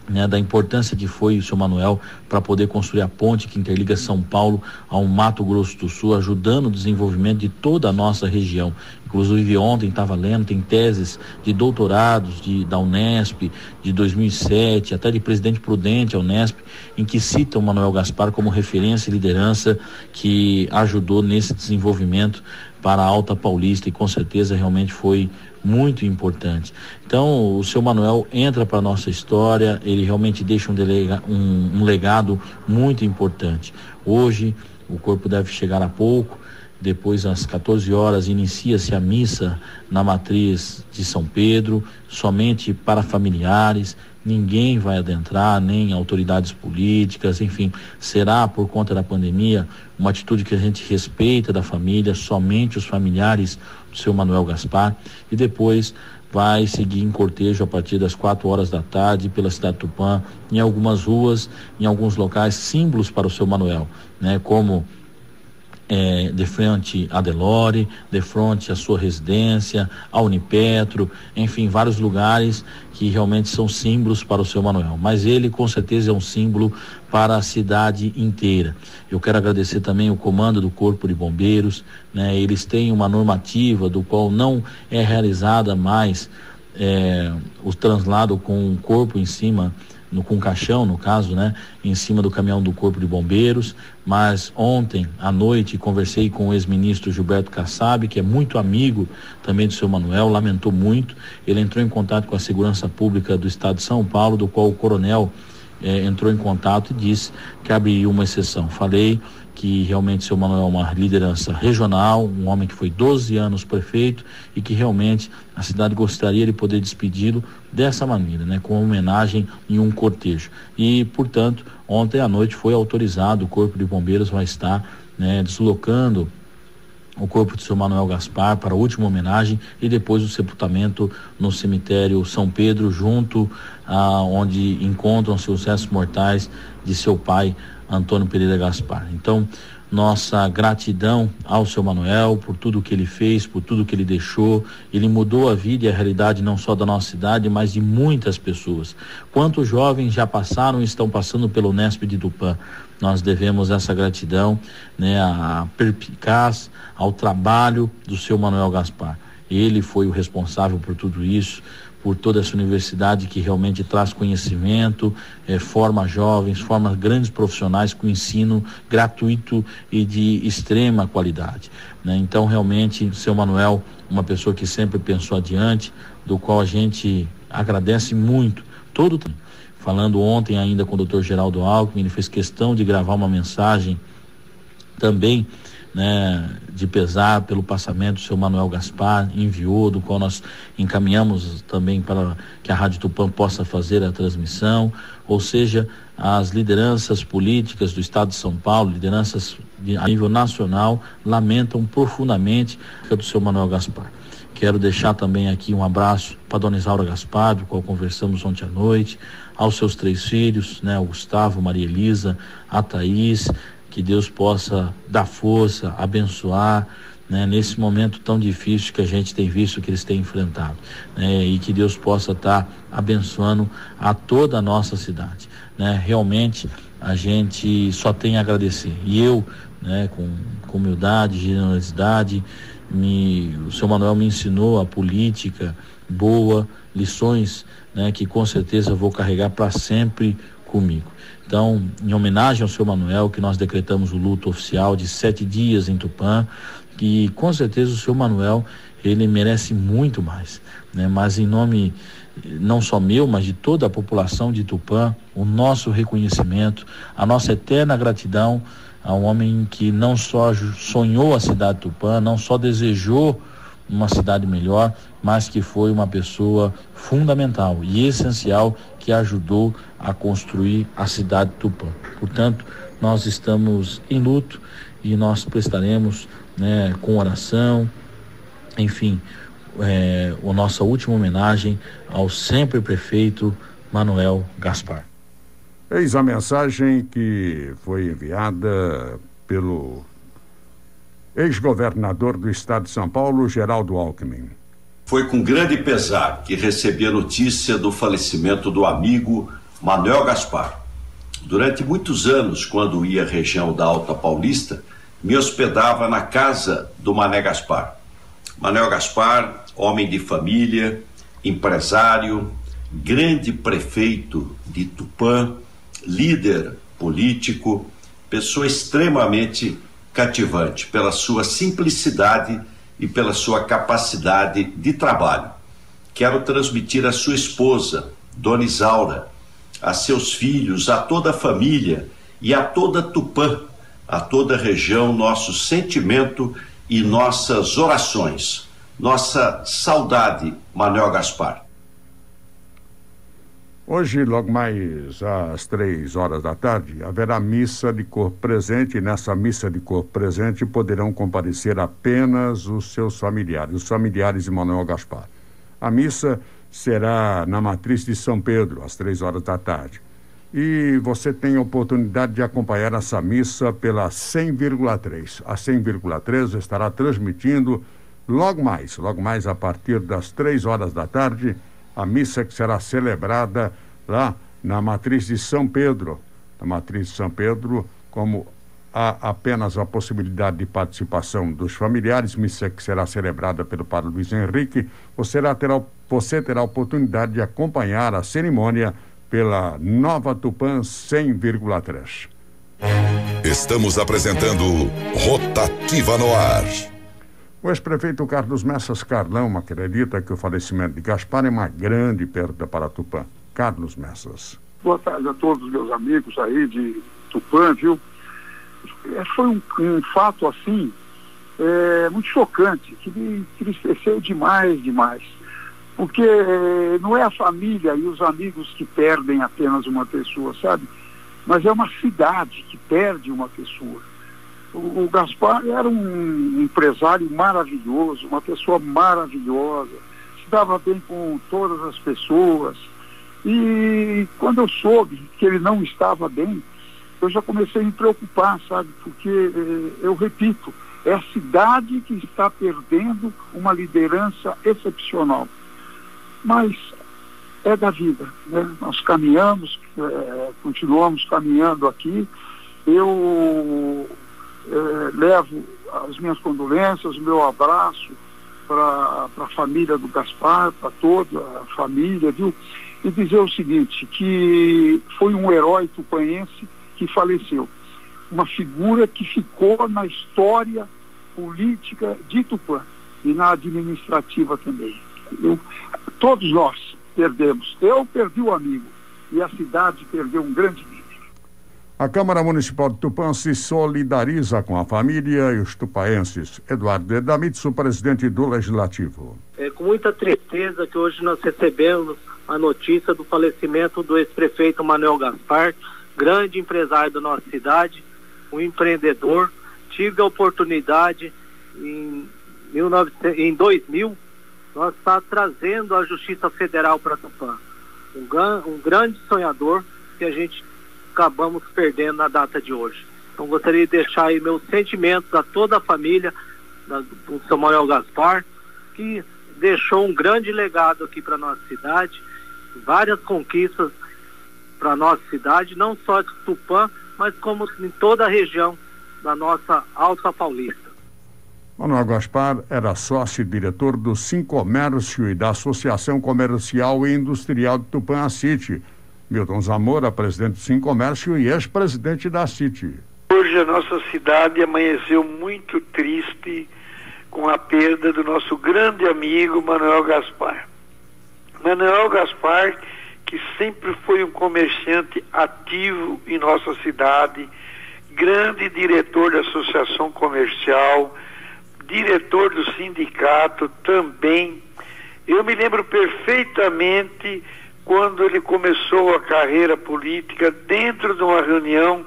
Speaker 14: né, da importância que foi o seu Manuel para poder construir a ponte que interliga São Paulo ao Mato Grosso do Sul, ajudando o desenvolvimento de toda a nossa região. Inclusive ontem estava lendo, tem teses de doutorados da Unesp de 2007, até de Presidente Prudente a Unesp, em que citam o Manuel Gaspar como referência e liderança que ajudou nesse desenvolvimento para a Alta Paulista, e com certeza realmente foi muito importante. Então, o seu Manuel entra para a nossa história, ele realmente deixa um legado muito importante. Hoje, o corpo deve chegar a pouco, depois às 14 horas inicia-se a missa na matriz de São Pedro, somente para familiares, ninguém vai adentrar, nem autoridades políticas, enfim, será por conta da pandemia uma atitude que a gente respeita da família, somente os familiares do seu Manuel Gaspar, e depois vai seguir em cortejo a partir das 4 horas da tarde pela cidade de Tupã, em algumas ruas, em alguns locais, símbolos para o seu Manuel, né, como de frente a Delore, de frente à sua residência, a Unipetro, enfim, vários lugares que realmente são símbolos para o seu Manuel. Mas ele com certeza é um símbolo para a cidade inteira. Eu quero agradecer também o comando do Corpo de Bombeiros, né? Eles têm uma normativa do qual não é realizada mais o translado com o corpo em cima, com caixão, no caso, né, em cima do caminhão do Corpo de Bombeiros. Mas ontem à noite conversei com o ex-ministro Gilberto Kassab, que é muito amigo também do seu Manuel, lamentou muito. Ele entrou em contato com a Segurança Pública do Estado de São Paulo, do qual o coronel entrou em contato e disse que abriria uma exceção. Falei que realmente seu Manuel é uma liderança regional, um homem que foi 12 anos prefeito e que realmente a cidade gostaria de poder despedi-lo dessa maneira, né, com homenagem em um cortejo. E, portanto, ontem à noite foi autorizado, o Corpo de Bombeiros vai estar, né, deslocando o corpo de seu Manuel Gaspar para a última homenagem e depois o sepultamento no cemitério São Pedro, junto a onde encontram-se os restos mortais de seu pai, Antônio Pereira Gaspar. Então, nossa gratidão ao seu Manuel por tudo que ele fez, por tudo que ele deixou. Ele mudou a vida e a realidade não só da nossa cidade, mas de muitas pessoas. Quantos jovens já passaram e estão passando pelo Unesp de Tupã? Nós devemos essa gratidão, né, à perspicaz, ao trabalho do seu Manuel Gaspar. Ele foi o responsável por tudo isso, por toda essa universidade que realmente traz conhecimento, forma jovens, forma grandes profissionais com ensino gratuito e de extrema qualidade, né? Então, realmente, seu Manuel, uma pessoa que sempre pensou adiante, do qual a gente agradece muito todo. Falando ontem ainda com o Dr. Geraldo Alckmin, ele fez questão de gravar uma mensagem também, né, de pesar pelo passamento do seu Manuel Gaspar, enviou, do qual nós encaminhamos também para que a Rádio Tupã possa fazer a transmissão, ou seja, as lideranças políticas do Estado de São Paulo, lideranças a nível nacional, lamentam profundamente a do seu Manuel Gaspar. Quero deixar também aqui um abraço para a dona Isaura Gaspar, do qual conversamos ontem à noite, aos seus 3 filhos, né, o Gustavo, Maria Elisa, a Thaís, que Deus possa dar força, abençoar, né, nesse momento tão difícil que a gente tem visto que eles têm enfrentado, né, e que Deus possa estar abençoando a toda a nossa cidade, né. Realmente a gente só tem a agradecer, e eu, né, com humildade, generosidade, o seu Manuel me ensinou a política boa, lições, né, que com certeza eu vou carregar para sempre comigo. Então, em homenagem ao seu Manuel, que nós decretamos o luto oficial de 7 dias em Tupã, que com certeza o seu Manuel, ele merece muito mais, né? Mas em nome não só meu, mas de toda a população de Tupã, o nosso reconhecimento, a nossa eterna gratidão a um homem que não só sonhou a cidade de Tupã, não só desejou uma cidade melhor, mas que foi uma pessoa fundamental e essencial que ajudou a construir a cidade de Tupã. Portanto, nós estamos em luto e nós prestaremos, né, com oração, enfim, a nossa última homenagem ao sempre prefeito Manuel Gaspar.
Speaker 1: Eis a mensagem que foi enviada pelo ex-governador do estado de São Paulo, Geraldo Alckmin.
Speaker 15: Foi com grande pesar que recebi a notícia do falecimento do amigo Manuel Gaspar. Durante muitos anos, quando ia à região da Alta Paulista, me hospedava na casa do Mané Gaspar. Manuel Gaspar, homem de família, empresário, grande prefeito de Tupã, líder político, pessoa extremamente cativante pela sua simplicidade e pela sua capacidade de trabalho. Quero transmitir à sua esposa, Dona Isaura, a seus filhos, a toda a família e a toda Tupã, a toda a região, nosso sentimento e nossas orações. Nossa saudade, Manuel Gaspar.
Speaker 1: Hoje, logo mais às 3 horas da tarde, haverá missa de corpo presente, e nessa missa de corpo presente poderão comparecer apenas os seus familiares, os familiares de Manuel Gaspar. A missa será na Matriz de São Pedro, às 3 horas da tarde. E você tem a oportunidade de acompanhar essa missa pela 100,3. A 100,3 estará transmitindo logo mais a partir das 3 horas da tarde, a missa que será celebrada lá na Matriz de São Pedro. Na Matriz de São Pedro, como há apenas a possibilidade de participação dos familiares, missa que será celebrada pelo Padre Luiz Henrique, você terá a oportunidade de acompanhar a cerimônia pela Nova Tupã 100,3.
Speaker 4: Estamos apresentando Rotativa no Ar.
Speaker 1: O ex-prefeito Carlos Messas Carlão acredita que o falecimento de Gaspar é uma grande perda para Tupã. Carlos Messas.
Speaker 16: Boa tarde a todos os meus amigos aí de Tupã, viu? Foi um fato assim, muito chocante, que me entristeceu demais. Porque não é a família e os amigos que perdem apenas uma pessoa, sabe? Mas é uma cidade que perde uma pessoa. O Gaspar era um empresário maravilhoso, uma pessoa maravilhosa, se dava bem com todas as pessoas. E quando eu soube que ele não estava bem, eu já comecei a me preocupar, sabe? Porque, eu repito, é a cidade que está perdendo uma liderança excepcional. Mas é da vida, né? Nós caminhamos, continuamos caminhando aqui. Eu levo as minhas condolências, o meu abraço para a família do Gaspar, para toda a família, viu? E dizer o seguinte, que foi um herói tupanhense que faleceu. Uma figura que ficou na história política de Tupã e na administrativa também. Todos nós perdemos. Eu perdi o amigo e a cidade perdeu um grande líder.
Speaker 1: A Câmara Municipal de Tupã se solidariza com a família e os tupaenses. Eduardo Edamitsu, presidente do Legislativo.
Speaker 7: É com muita tristeza que hoje nós recebemos a notícia do falecimento do ex-prefeito Manuel Gaspar, grande empresário da nossa cidade, um empreendedor. Tive a oportunidade em 2000, nós está trazendo a Justiça Federal para Tupã. Um grande sonhador que a gente acabamos perdendo na data de hoje. Então gostaria de deixar aí meus sentimentos a toda a família do seu Manuel Gaspar, que deixou um grande legado aqui para nossa cidade, várias conquistas para nossa cidade, não só de Tupã, mas como em toda a região da nossa Alta Paulista.
Speaker 1: Manuel Gaspar era sócio e diretor do Sincomércio e da Associação Comercial e Industrial de Tupã, a CIT. Milton Zamora, presidente do Sincomércio e ex-presidente da CIT.
Speaker 17: Hoje a nossa cidade amanheceu muito triste com a perda do nosso grande amigo Manuel Gaspar. Manuel Gaspar, que sempre foi um comerciante ativo em nossa cidade, grande diretor da Associação Comercial, diretor do sindicato também. Eu me lembro perfeitamente quando ele começou a carreira política dentro de uma reunião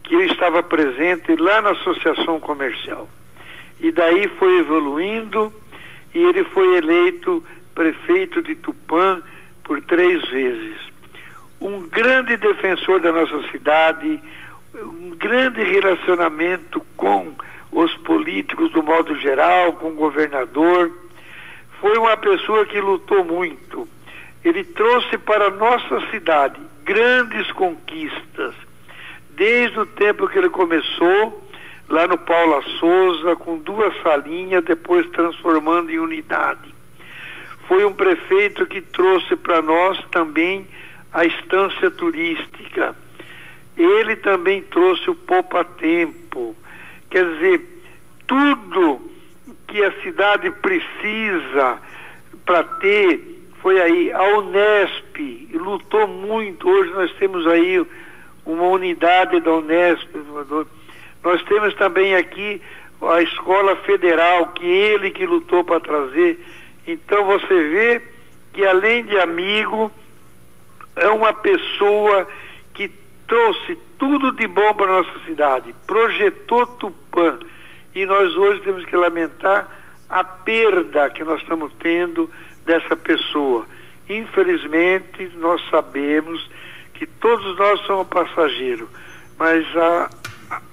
Speaker 17: que ele estava presente lá na Associação Comercial. E daí foi evoluindo e ele foi eleito prefeito de Tupã por 3 vezes. Um grande defensor da nossa cidade, um grande relacionamento com os políticos do modo geral, com o governador. Foi uma pessoa que lutou muito. Ele trouxe para a nossa cidade grandes conquistas, desde o tempo que ele começou, lá no Paula Souza, com 2 salinhas, depois transformando em unidade. Foi um prefeito que trouxe para nós também a estância turística. Ele também trouxe o Poupa Tempo. Quer dizer, tudo que a cidade precisa para ter. Foi aí, a Unesp lutou muito. Hoje nós temos aí uma unidade da Unesp. Nós temos também aqui a Escola Federal, que ele que lutou para trazer. Então você vê que além de amigo, é uma pessoa que trouxe tudo de bom para a nossa cidade, projetou Tupã. E nós hoje temos que lamentar a perda que nós estamos tendo dessa pessoa. Infelizmente, nós sabemos que todos nós somos passageiros, mas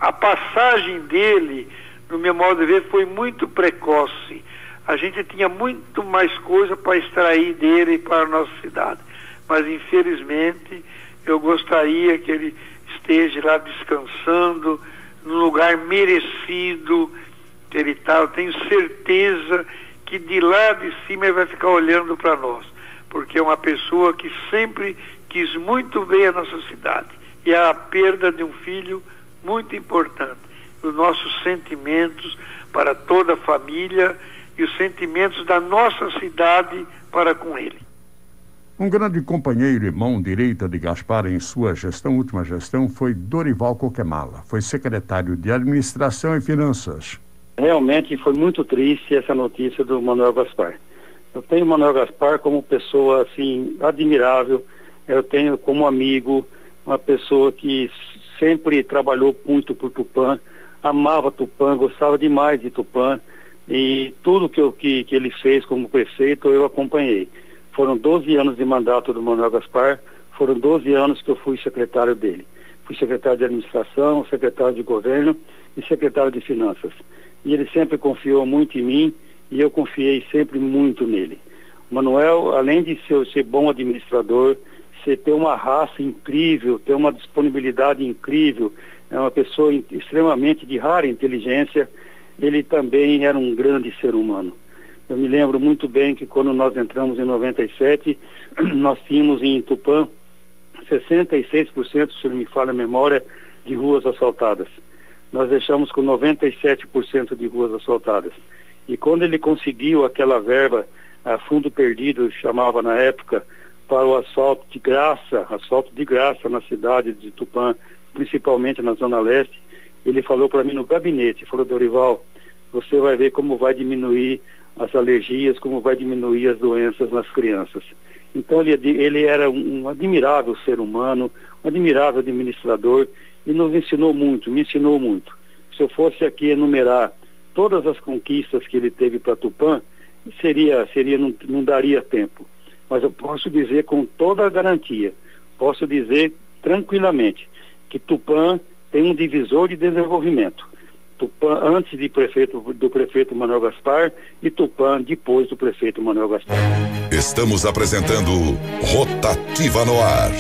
Speaker 17: a passagem dele, no meu modo de ver, foi muito precoce. A gente tinha muito mais coisa para extrair dele para a nossa cidade, mas infelizmente eu gostaria que ele esteja lá descansando num lugar merecido que ele está. Eu tenho certeza que de lá de cima ele vai ficar olhando para nós, porque é uma pessoa que sempre quis muito bem a nossa cidade, e a perda de um filho muito importante. Os nossos sentimentos para toda a família e os sentimentos da nossa cidade para com ele.
Speaker 1: Um grande companheiro e mão direita de Gaspar em sua última gestão, foi Dorival Coquemala. Foi secretário de Administração e Finanças.
Speaker 18: Realmente foi muito triste essa notícia do Manuel Gaspar. Eu tenho o Manuel Gaspar como pessoa assim admirável. Eu tenho como amigo uma pessoa que sempre trabalhou muito por Tupã, amava Tupã, gostava demais de Tupã, e tudo que ele fez como prefeito eu acompanhei. Foram 12 anos de mandato do Manuel Gaspar, foram 12 anos que eu fui secretário dele. Fui secretário de administração, secretário de governo e secretário de finanças. E ele sempre confiou muito em mim e eu confiei sempre muito nele. O Manuel, além de ser bom administrador, ter uma raça incrível, ter uma disponibilidade incrível, é uma pessoa extremamente de rara inteligência, ele também era um grande ser humano. Eu me lembro muito bem que quando nós entramos em 97, nós tínhamos em Tupã 66%, se não me falha a memória, de ruas asfaltadas. Nós deixamos com 97% de ruas asfaltadas. E quando ele conseguiu aquela verba, a fundo perdido, chamava na época, para o asfalto de graça na cidade de Tupã, principalmente na Zona Leste. Ele falou para mim no gabinete, falou: Dorival, você vai ver como vai diminuir as alergias, como vai diminuir as doenças nas crianças. Então ele era um admirável ser humano, um admirável administrador, e nos ensinou muito, me ensinou muito. Se eu fosse aqui enumerar todas as conquistas que ele teve para Tupã, não daria tempo. Mas eu posso dizer com toda a garantia, posso dizer tranquilamente, que Tupã tem um divisor de desenvolvimento. Tupã antes do prefeito Manuel Gaspar e Tupã depois do prefeito Manuel Gaspar.
Speaker 4: Estamos apresentando Rotativa no Ar.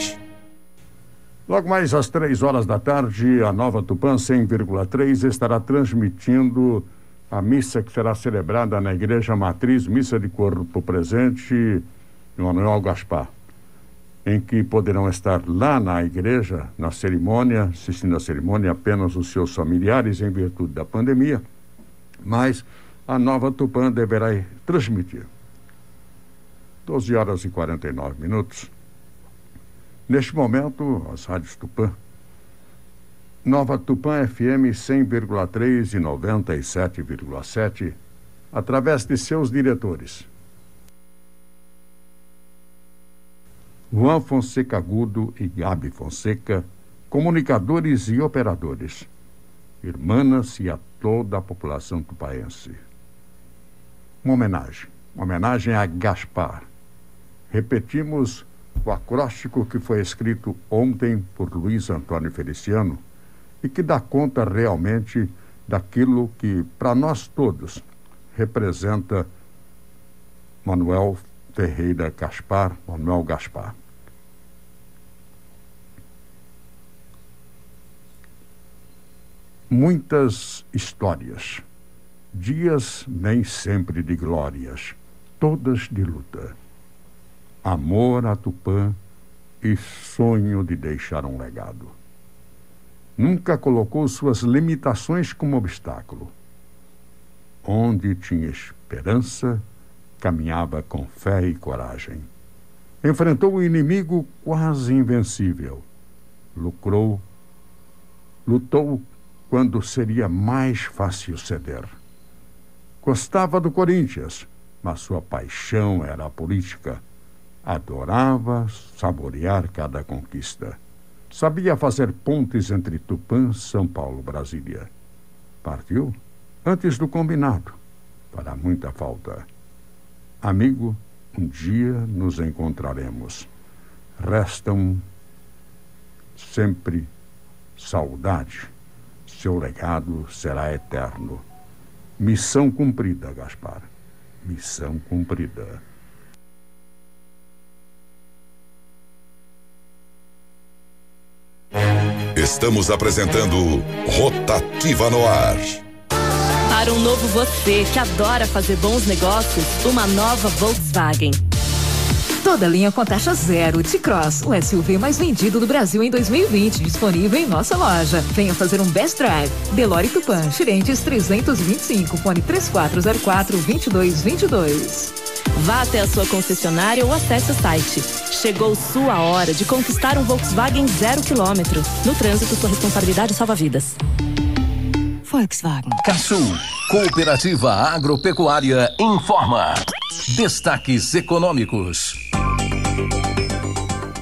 Speaker 1: Logo mais às 3 da tarde, a Nova Tupã 100,3 estará transmitindo a missa que será celebrada na Igreja Matriz, missa de corpo presente no Manuel Gaspar, em que poderão estar lá na igreja, na cerimônia, assistindo a cerimônia apenas os seus familiares em virtude da pandemia, mas a Nova Tupã deverá transmitir. 12h49. Neste momento, as rádios Tupã, Nova Tupã FM 100,3 e 97,7, através de seus diretores. Juan Fonseca Agudo e Gabi Fonseca, comunicadores e operadores, irmãs e a toda a população tupaense. Uma homenagem a Gaspar. Repetimos o acróstico que foi escrito ontem por Luiz Antônio Feliciano e que dá conta realmente daquilo que, para nós todos, representa Manuel Ferreira Gaspar, Manuel Gaspar. Muitas histórias, dias nem sempre de glórias, todas de luta. Amor a Tupã e sonho de deixar um legado. Nunca colocou suas limitações como obstáculo. Onde tinha esperança, caminhava com fé e coragem. Enfrentou o inimigo quase invencível. Lutou quando seria mais fácil ceder. Gostava do Corinthians, mas sua paixão era a política. Adorava saborear cada conquista. Sabia fazer pontes entre Tupã, São Paulo, Brasília. Partiu antes do combinado, para muita falta. Amigo, um dia nos encontraremos. Restam sempre saudade. Seu legado será eterno. Missão cumprida, Gaspar. Missão cumprida.
Speaker 4: Estamos apresentando Rotativa no Ar.
Speaker 8: Para um novo você que adora fazer bons negócios, uma nova Volkswagen.
Speaker 9: Toda linha com taxa zero. T-Cross, o SUV mais vendido do Brasil em 2020, disponível em nossa loja. Venha fazer um best drive. Delori Tupã, Tiradentes 325, fone 3404-2222.
Speaker 8: Vá até a sua concessionária ou acesse o site. Chegou sua hora de conquistar um Volkswagen 0 km. No trânsito, sua responsabilidade salva vidas.
Speaker 9: Volkswagen.
Speaker 11: Caçu, Cooperativa Agropecuária informa. Destaques econômicos.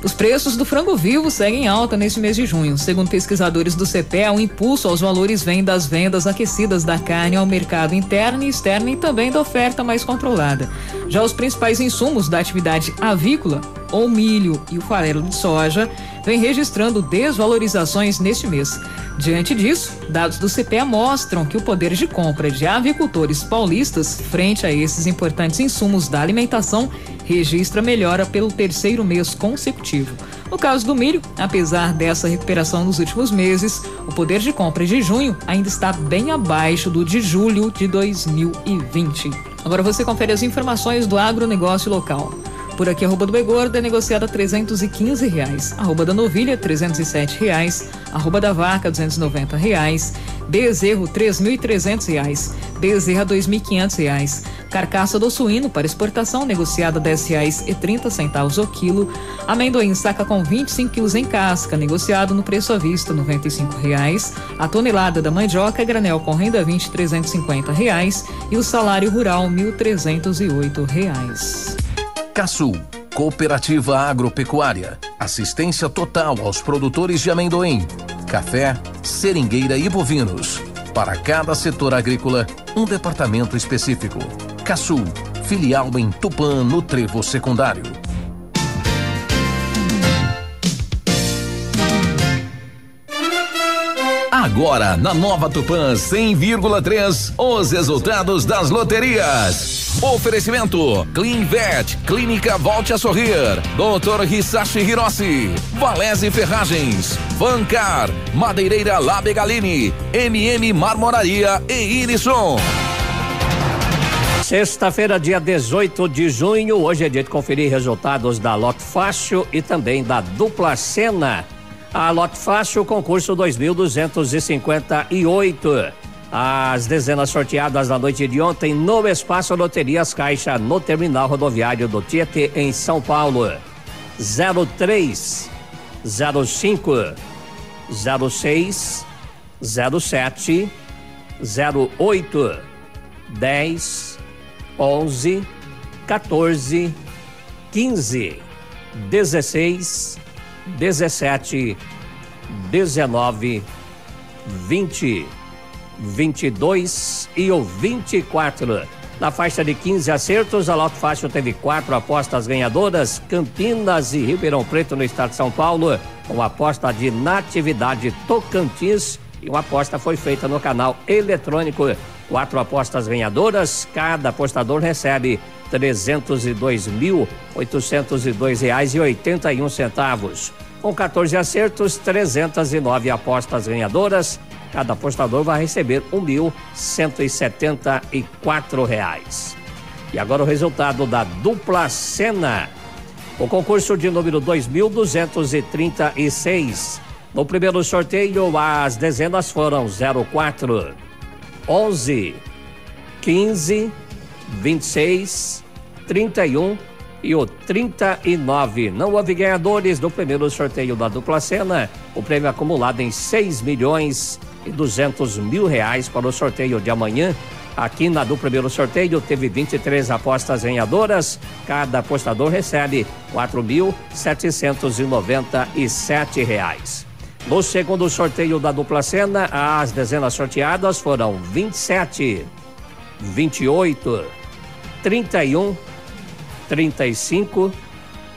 Speaker 19: Os preços do frango vivo seguem alta neste mês de junho. Segundo pesquisadores do CPEA, o impulso aos valores vem das vendas aquecidas da carne ao mercado interno e externo e também da oferta mais controlada. Já os principais insumos da atividade avícola, o milho e o farelo de soja, vêm registrando desvalorizações neste mês. Diante disso, dados do CPEA mostram que o poder de compra de avicultores paulistas frente a esses importantes insumos da alimentação registra melhora pelo terceiro mês consecutivo. No caso do milho, apesar dessa recuperação nos últimos meses, o poder de compra de junho ainda está bem abaixo do de julho de 2020. Agora você confere as informações do agronegócio local. Por aqui, arroba do boi gordo é negociada R$315, arroba da novilha R$307, arroba da vaca R$290, bezerro R$3.300, bezerra R$2.500, Carcaça do suíno para exportação negociada R$10,30 o quilo. Amendoim saca com 25 quilos em casca, negociado no preço à vista R$95. A tonelada da mandioca granel com renda 20 R$350 e o salário rural R$1.308.
Speaker 11: Casul, Cooperativa Agropecuária, assistência total aos produtores de amendoim, café, seringueira e bovinos. Para cada setor agrícola, um departamento específico. Casul, filial em Tupã, no Trevo Secundário. Agora, na Nova Tupã 100,3, os resultados das loterias. Oferecimento: Cleanvet, Clínica Volte a Sorrir, Dr. Hisashi Hirossi, Valese Ferragens, Fancar, Madeireira Labegalini, MM Marmoraria e Irisson.
Speaker 20: Sexta-feira, dia 18 de junho, hoje é dia de conferir resultados da Loto Fácil e também da Dupla Sena. A Loto Fácil, concurso 2.258. As dezenas sorteadas na noite de ontem no Espaço Loterias Caixa, no terminal rodoviário do Tietê, em São Paulo. 03, 05, 06, 07, 08, 10, 11, 14, 15, 16, 17, 19, 20, 22 e o 24. Na faixa de 15 acertos, a Loto Fácil teve 4 apostas ganhadoras: Campinas e Ribeirão Preto, no estado de São Paulo, uma aposta de Natividade Tocantins, e uma aposta foi feita no canal eletrônico. 4 apostas ganhadoras, cada apostador recebe R$302.802,81. Com 14 acertos, 309 apostas ganhadoras, cada apostador vai receber R$1.174. E agora o resultado da Dupla Sena. O concurso de número 2.236. No primeiro sorteio, as dezenas foram 04, 11, 15, 26, 31 e o 39. Não houve ganhadores do primeiro sorteio da Dupla Sena. O prêmio acumulado em R$6.200.000 para o sorteio de amanhã. Aqui do primeiro sorteio teve 23 apostas ganhadoras. Cada apostador recebe R$4.797. No segundo sorteio da Dupla Sena, as dezenas sorteadas foram 27, 28, 31, 35,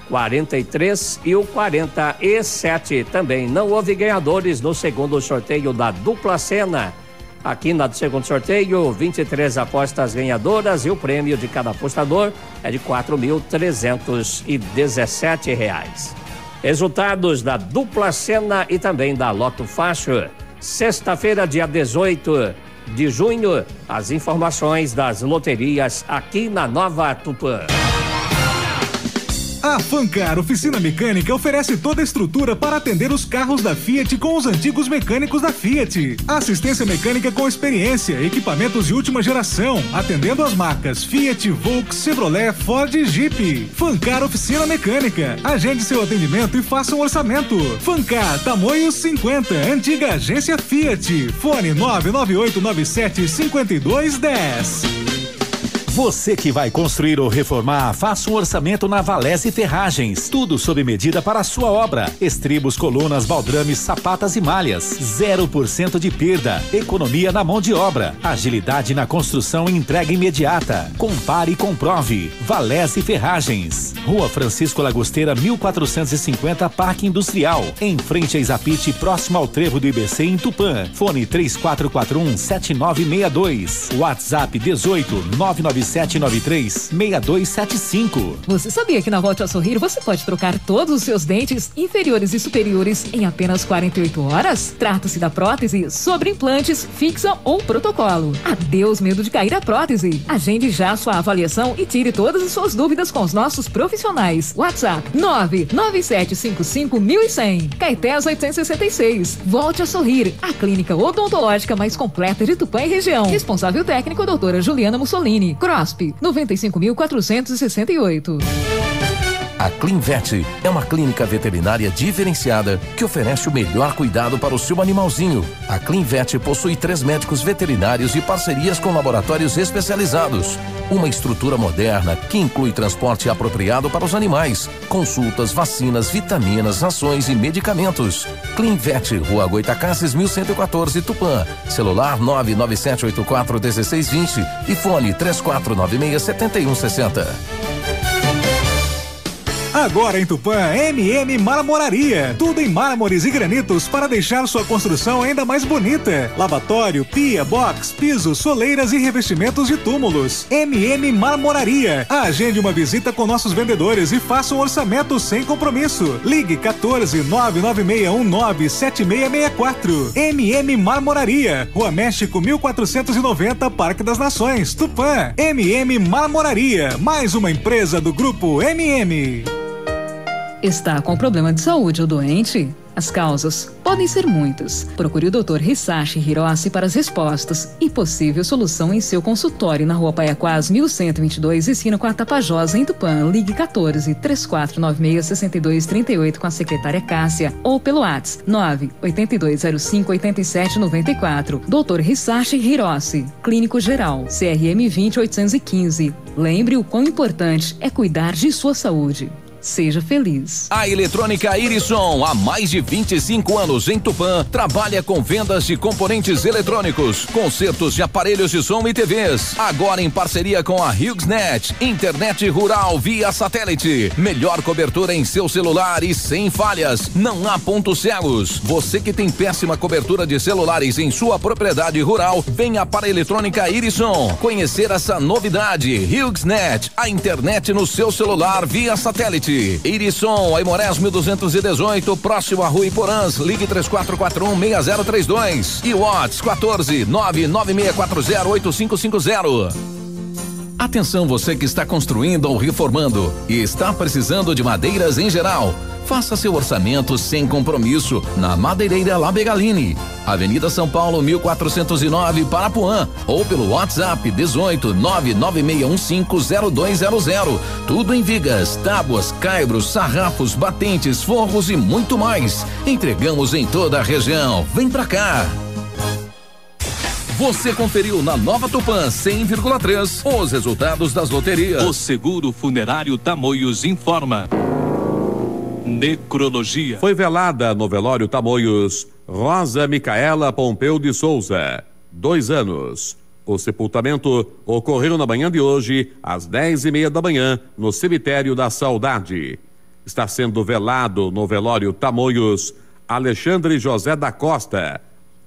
Speaker 20: 43 e o 47. Também não houve ganhadores no segundo sorteio da Dupla Sena. Aqui no segundo sorteio, 23 apostas ganhadoras e o prêmio de cada apostador é de R$4.317. Resultados da Dupla Sena e também da Loto Fácil. Sexta-feira, dia 18 de junho, as informações das loterias aqui na Nova Tupã.
Speaker 21: A Fancar Oficina Mecânica oferece toda a estrutura para atender os carros da Fiat com os antigos mecânicos da Fiat. Assistência mecânica com experiência, equipamentos de última geração, atendendo as marcas Fiat, Volks, Chevrolet, Ford e Jeep. Fancar Oficina Mecânica. Agende seu atendimento e faça um orçamento. Fancar, Tamoio 50, antiga agência Fiat. Fone 99897-5210.
Speaker 22: Você que vai construir ou reformar, faça um orçamento na Valese Ferragens. Tudo sob medida para a sua obra. Estribos, colunas, baldrames, sapatas e malhas. 0% de perda. Economia na mão de obra. Agilidade na construção e entrega imediata. Compare e comprove. Valese Ferragens. Rua Francisco Lagosteira, 1450, Parque Industrial. Em frente a Isapite, próximo ao Trevo do IBC em Tupã. Fone 3441-7962. WhatsApp 18-99793-6275.
Speaker 19: Você sabia que na Volte a Sorrir você pode trocar todos os seus dentes inferiores e superiores em apenas 48 horas? Trata-se da prótese sobre implantes, fixa ou protocolo. Adeus medo de cair a prótese. Agende já sua avaliação e tire todas as suas dúvidas com os nossos profissionais
Speaker 9: profissionais. WhatsApp 997551100. Caetés 866. Volte a sorrir. A clínica odontológica mais completa de Tupã e região. Responsável técnico, doutora Juliana Mussolini. CROSP 95.468.
Speaker 11: A Clinvet é uma clínica veterinária diferenciada que oferece o melhor cuidado para o seu animalzinho. A Clinvet possui 3 médicos veterinários e parcerias com laboratórios especializados. Uma estrutura moderna que inclui transporte apropriado para os animais, consultas, vacinas, vitaminas, rações e medicamentos. Clinvet, Rua Goitacazes, 1114, Tupã. Celular 997841620 e fone 3496-7160.
Speaker 21: Agora em Tupã, MM Marmoraria. Tudo em mármores e granitos para deixar sua construção ainda mais bonita. Lavatório, pia, box, piso, soleiras e revestimentos de túmulos. MM Marmoraria. Agende uma visita com nossos vendedores e faça um orçamento sem compromisso. Ligue 14-99619-7664. MM Marmoraria. Rua México 1490, Parque das Nações, Tupã. MM Marmoraria. Mais uma empresa do Grupo MM.
Speaker 19: Está com problema de saúde ou doente? As causas podem ser muitas. Procure o Dr. Hisashi Hirose para as respostas e possível solução em seu consultório na Rua Paiaquás, 1122, esquina com a Tapajós, em Tupã. Ligue 14-3496-6238 com a secretária Cássia ou pelo WhatsApp 98205-8794. Dr. Hisashi Hirose, Clínico Geral, CRM 20815. Lembre o quão importante é cuidar de sua saúde. Seja feliz.
Speaker 11: A Eletrônica Irisson, há mais de 25 anos em Tupã, trabalha com vendas de componentes eletrônicos, consertos de aparelhos de som e TVs. Agora em parceria com a HughesNet, internet rural via satélite. Melhor cobertura em seu celular e sem falhas. Não há pontos cegos. Você que tem péssima cobertura de celulares em sua propriedade rural, venha para a Eletrônica Irisson conhecer essa novidade. HughesNet, a internet no seu celular via satélite. Irisson, Aimorés 1218, próximo à Rua Iporãs. Ligue 3441-6032 e WhatsApp 14-99640-8550. Atenção, você que está construindo ou reformando e está precisando de madeiras em geral. Faça seu orçamento sem compromisso na Madeireira La Begaline, Avenida São Paulo 1409, Parapuã, ou pelo WhatsApp 18-99615-0200. Tudo em vigas, tábuas, caibros, sarrafos, batentes, forros e muito mais. Entregamos em toda a região. Vem pra cá! Você conferiu na Nova Tupã 100,3 os resultados das loterias.
Speaker 2: O Seguro Funerário Tamoios informa. Necrologia.
Speaker 5: Foi velada no velório Tamoios Rosa Micaela Pompeu de Souza, 2 anos. O sepultamento ocorreu na manhã de hoje, às 10:30 da manhã, no cemitério da Saudade. Está sendo velado no velório Tamoios Alexandre José da Costa,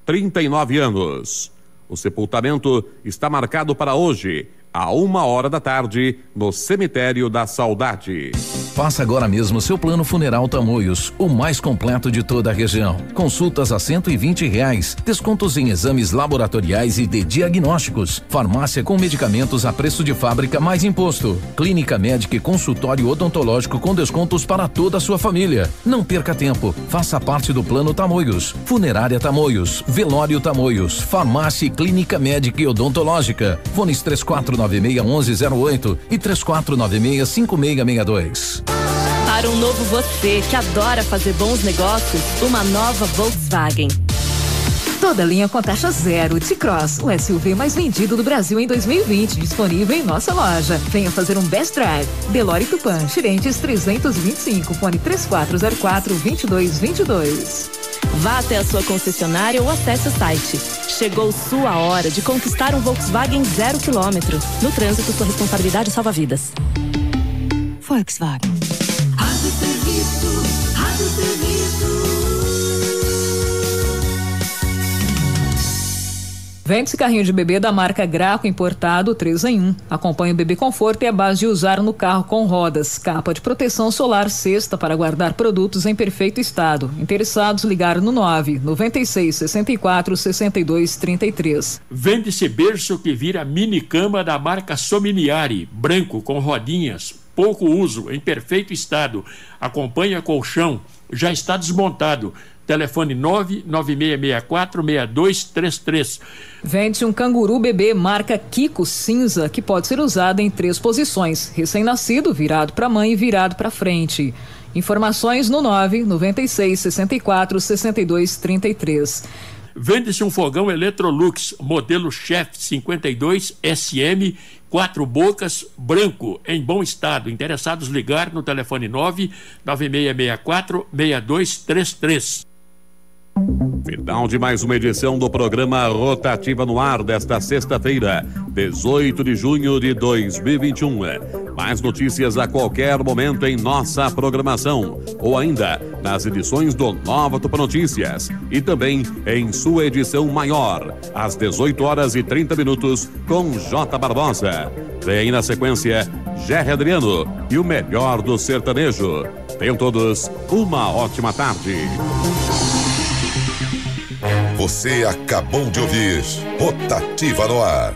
Speaker 5: 39 anos. O sepultamento está marcado para hoje, à 13h, no cemitério da Saudade.
Speaker 11: Faça agora mesmo seu plano funeral Tamoios, o mais completo de toda a região. Consultas a R$120, descontos em exames laboratoriais e de diagnósticos, farmácia com medicamentos a preço de fábrica mais imposto, clínica médica e consultório odontológico com descontos para toda a sua família. Não perca tempo, faça parte do plano Tamoios. Funerária Tamoios, velório Tamoios, farmácia e clínica médica e odontológica. Fones 3496-1108 e 3496-5662.
Speaker 8: Para um novo você que adora fazer bons negócios, uma nova Volkswagen.
Speaker 9: Toda linha com taxa zero. T-Cross, o SUV mais vendido do Brasil em 2020, disponível em nossa loja. Venha fazer um best drive. Delori Tupã, Tiradentes 325, fone 3404-2222.
Speaker 8: Vá até a sua concessionária ou acesse o site. Chegou sua hora de conquistar um Volkswagen 0 km. No trânsito, sua responsabilidade salva vidas.
Speaker 9: Volkswagen.
Speaker 3: Rádio Serviço, Rádio Serviço.
Speaker 19: Vende-se carrinho de bebê da marca Graco importado 3 em 1. Acompanhe o Bebê Conforto e é base de usar no carro com rodas. Capa de proteção solar, cesta para guardar produtos em perfeito estado. Interessados, ligar no 996646233.
Speaker 23: Vende-se berço que vira mini cama da marca Sominiari, branco com rodinhas,
Speaker 6: pouco uso, em perfeito estado. Acompanha colchão, já está desmontado. Telefone 99664-6233.
Speaker 19: Vende um canguru bebê marca Kiko cinza, que pode ser usado em 3 posições: recém-nascido, virado para mãe e virado para frente. Informações no 99664-6233.
Speaker 6: Vende-se um fogão Electrolux, modelo Chef 52 SM, 4 bocas, branco, em bom estado. Interessados ligar no telefone 99664-6233.
Speaker 5: Final de mais uma edição do programa Rotativa no Ar desta sexta-feira, 18 de junho de 2021. Mais notícias a qualquer momento em nossa programação, ou ainda nas edições do Nova Tupa Notícias e também em sua edição maior, às 18h30 com J. Barbosa. Vem aí na sequência Gerry Adriano e o melhor do sertanejo. Tenham todos uma ótima tarde.
Speaker 4: Você acabou de ouvir Rotativa no Ar.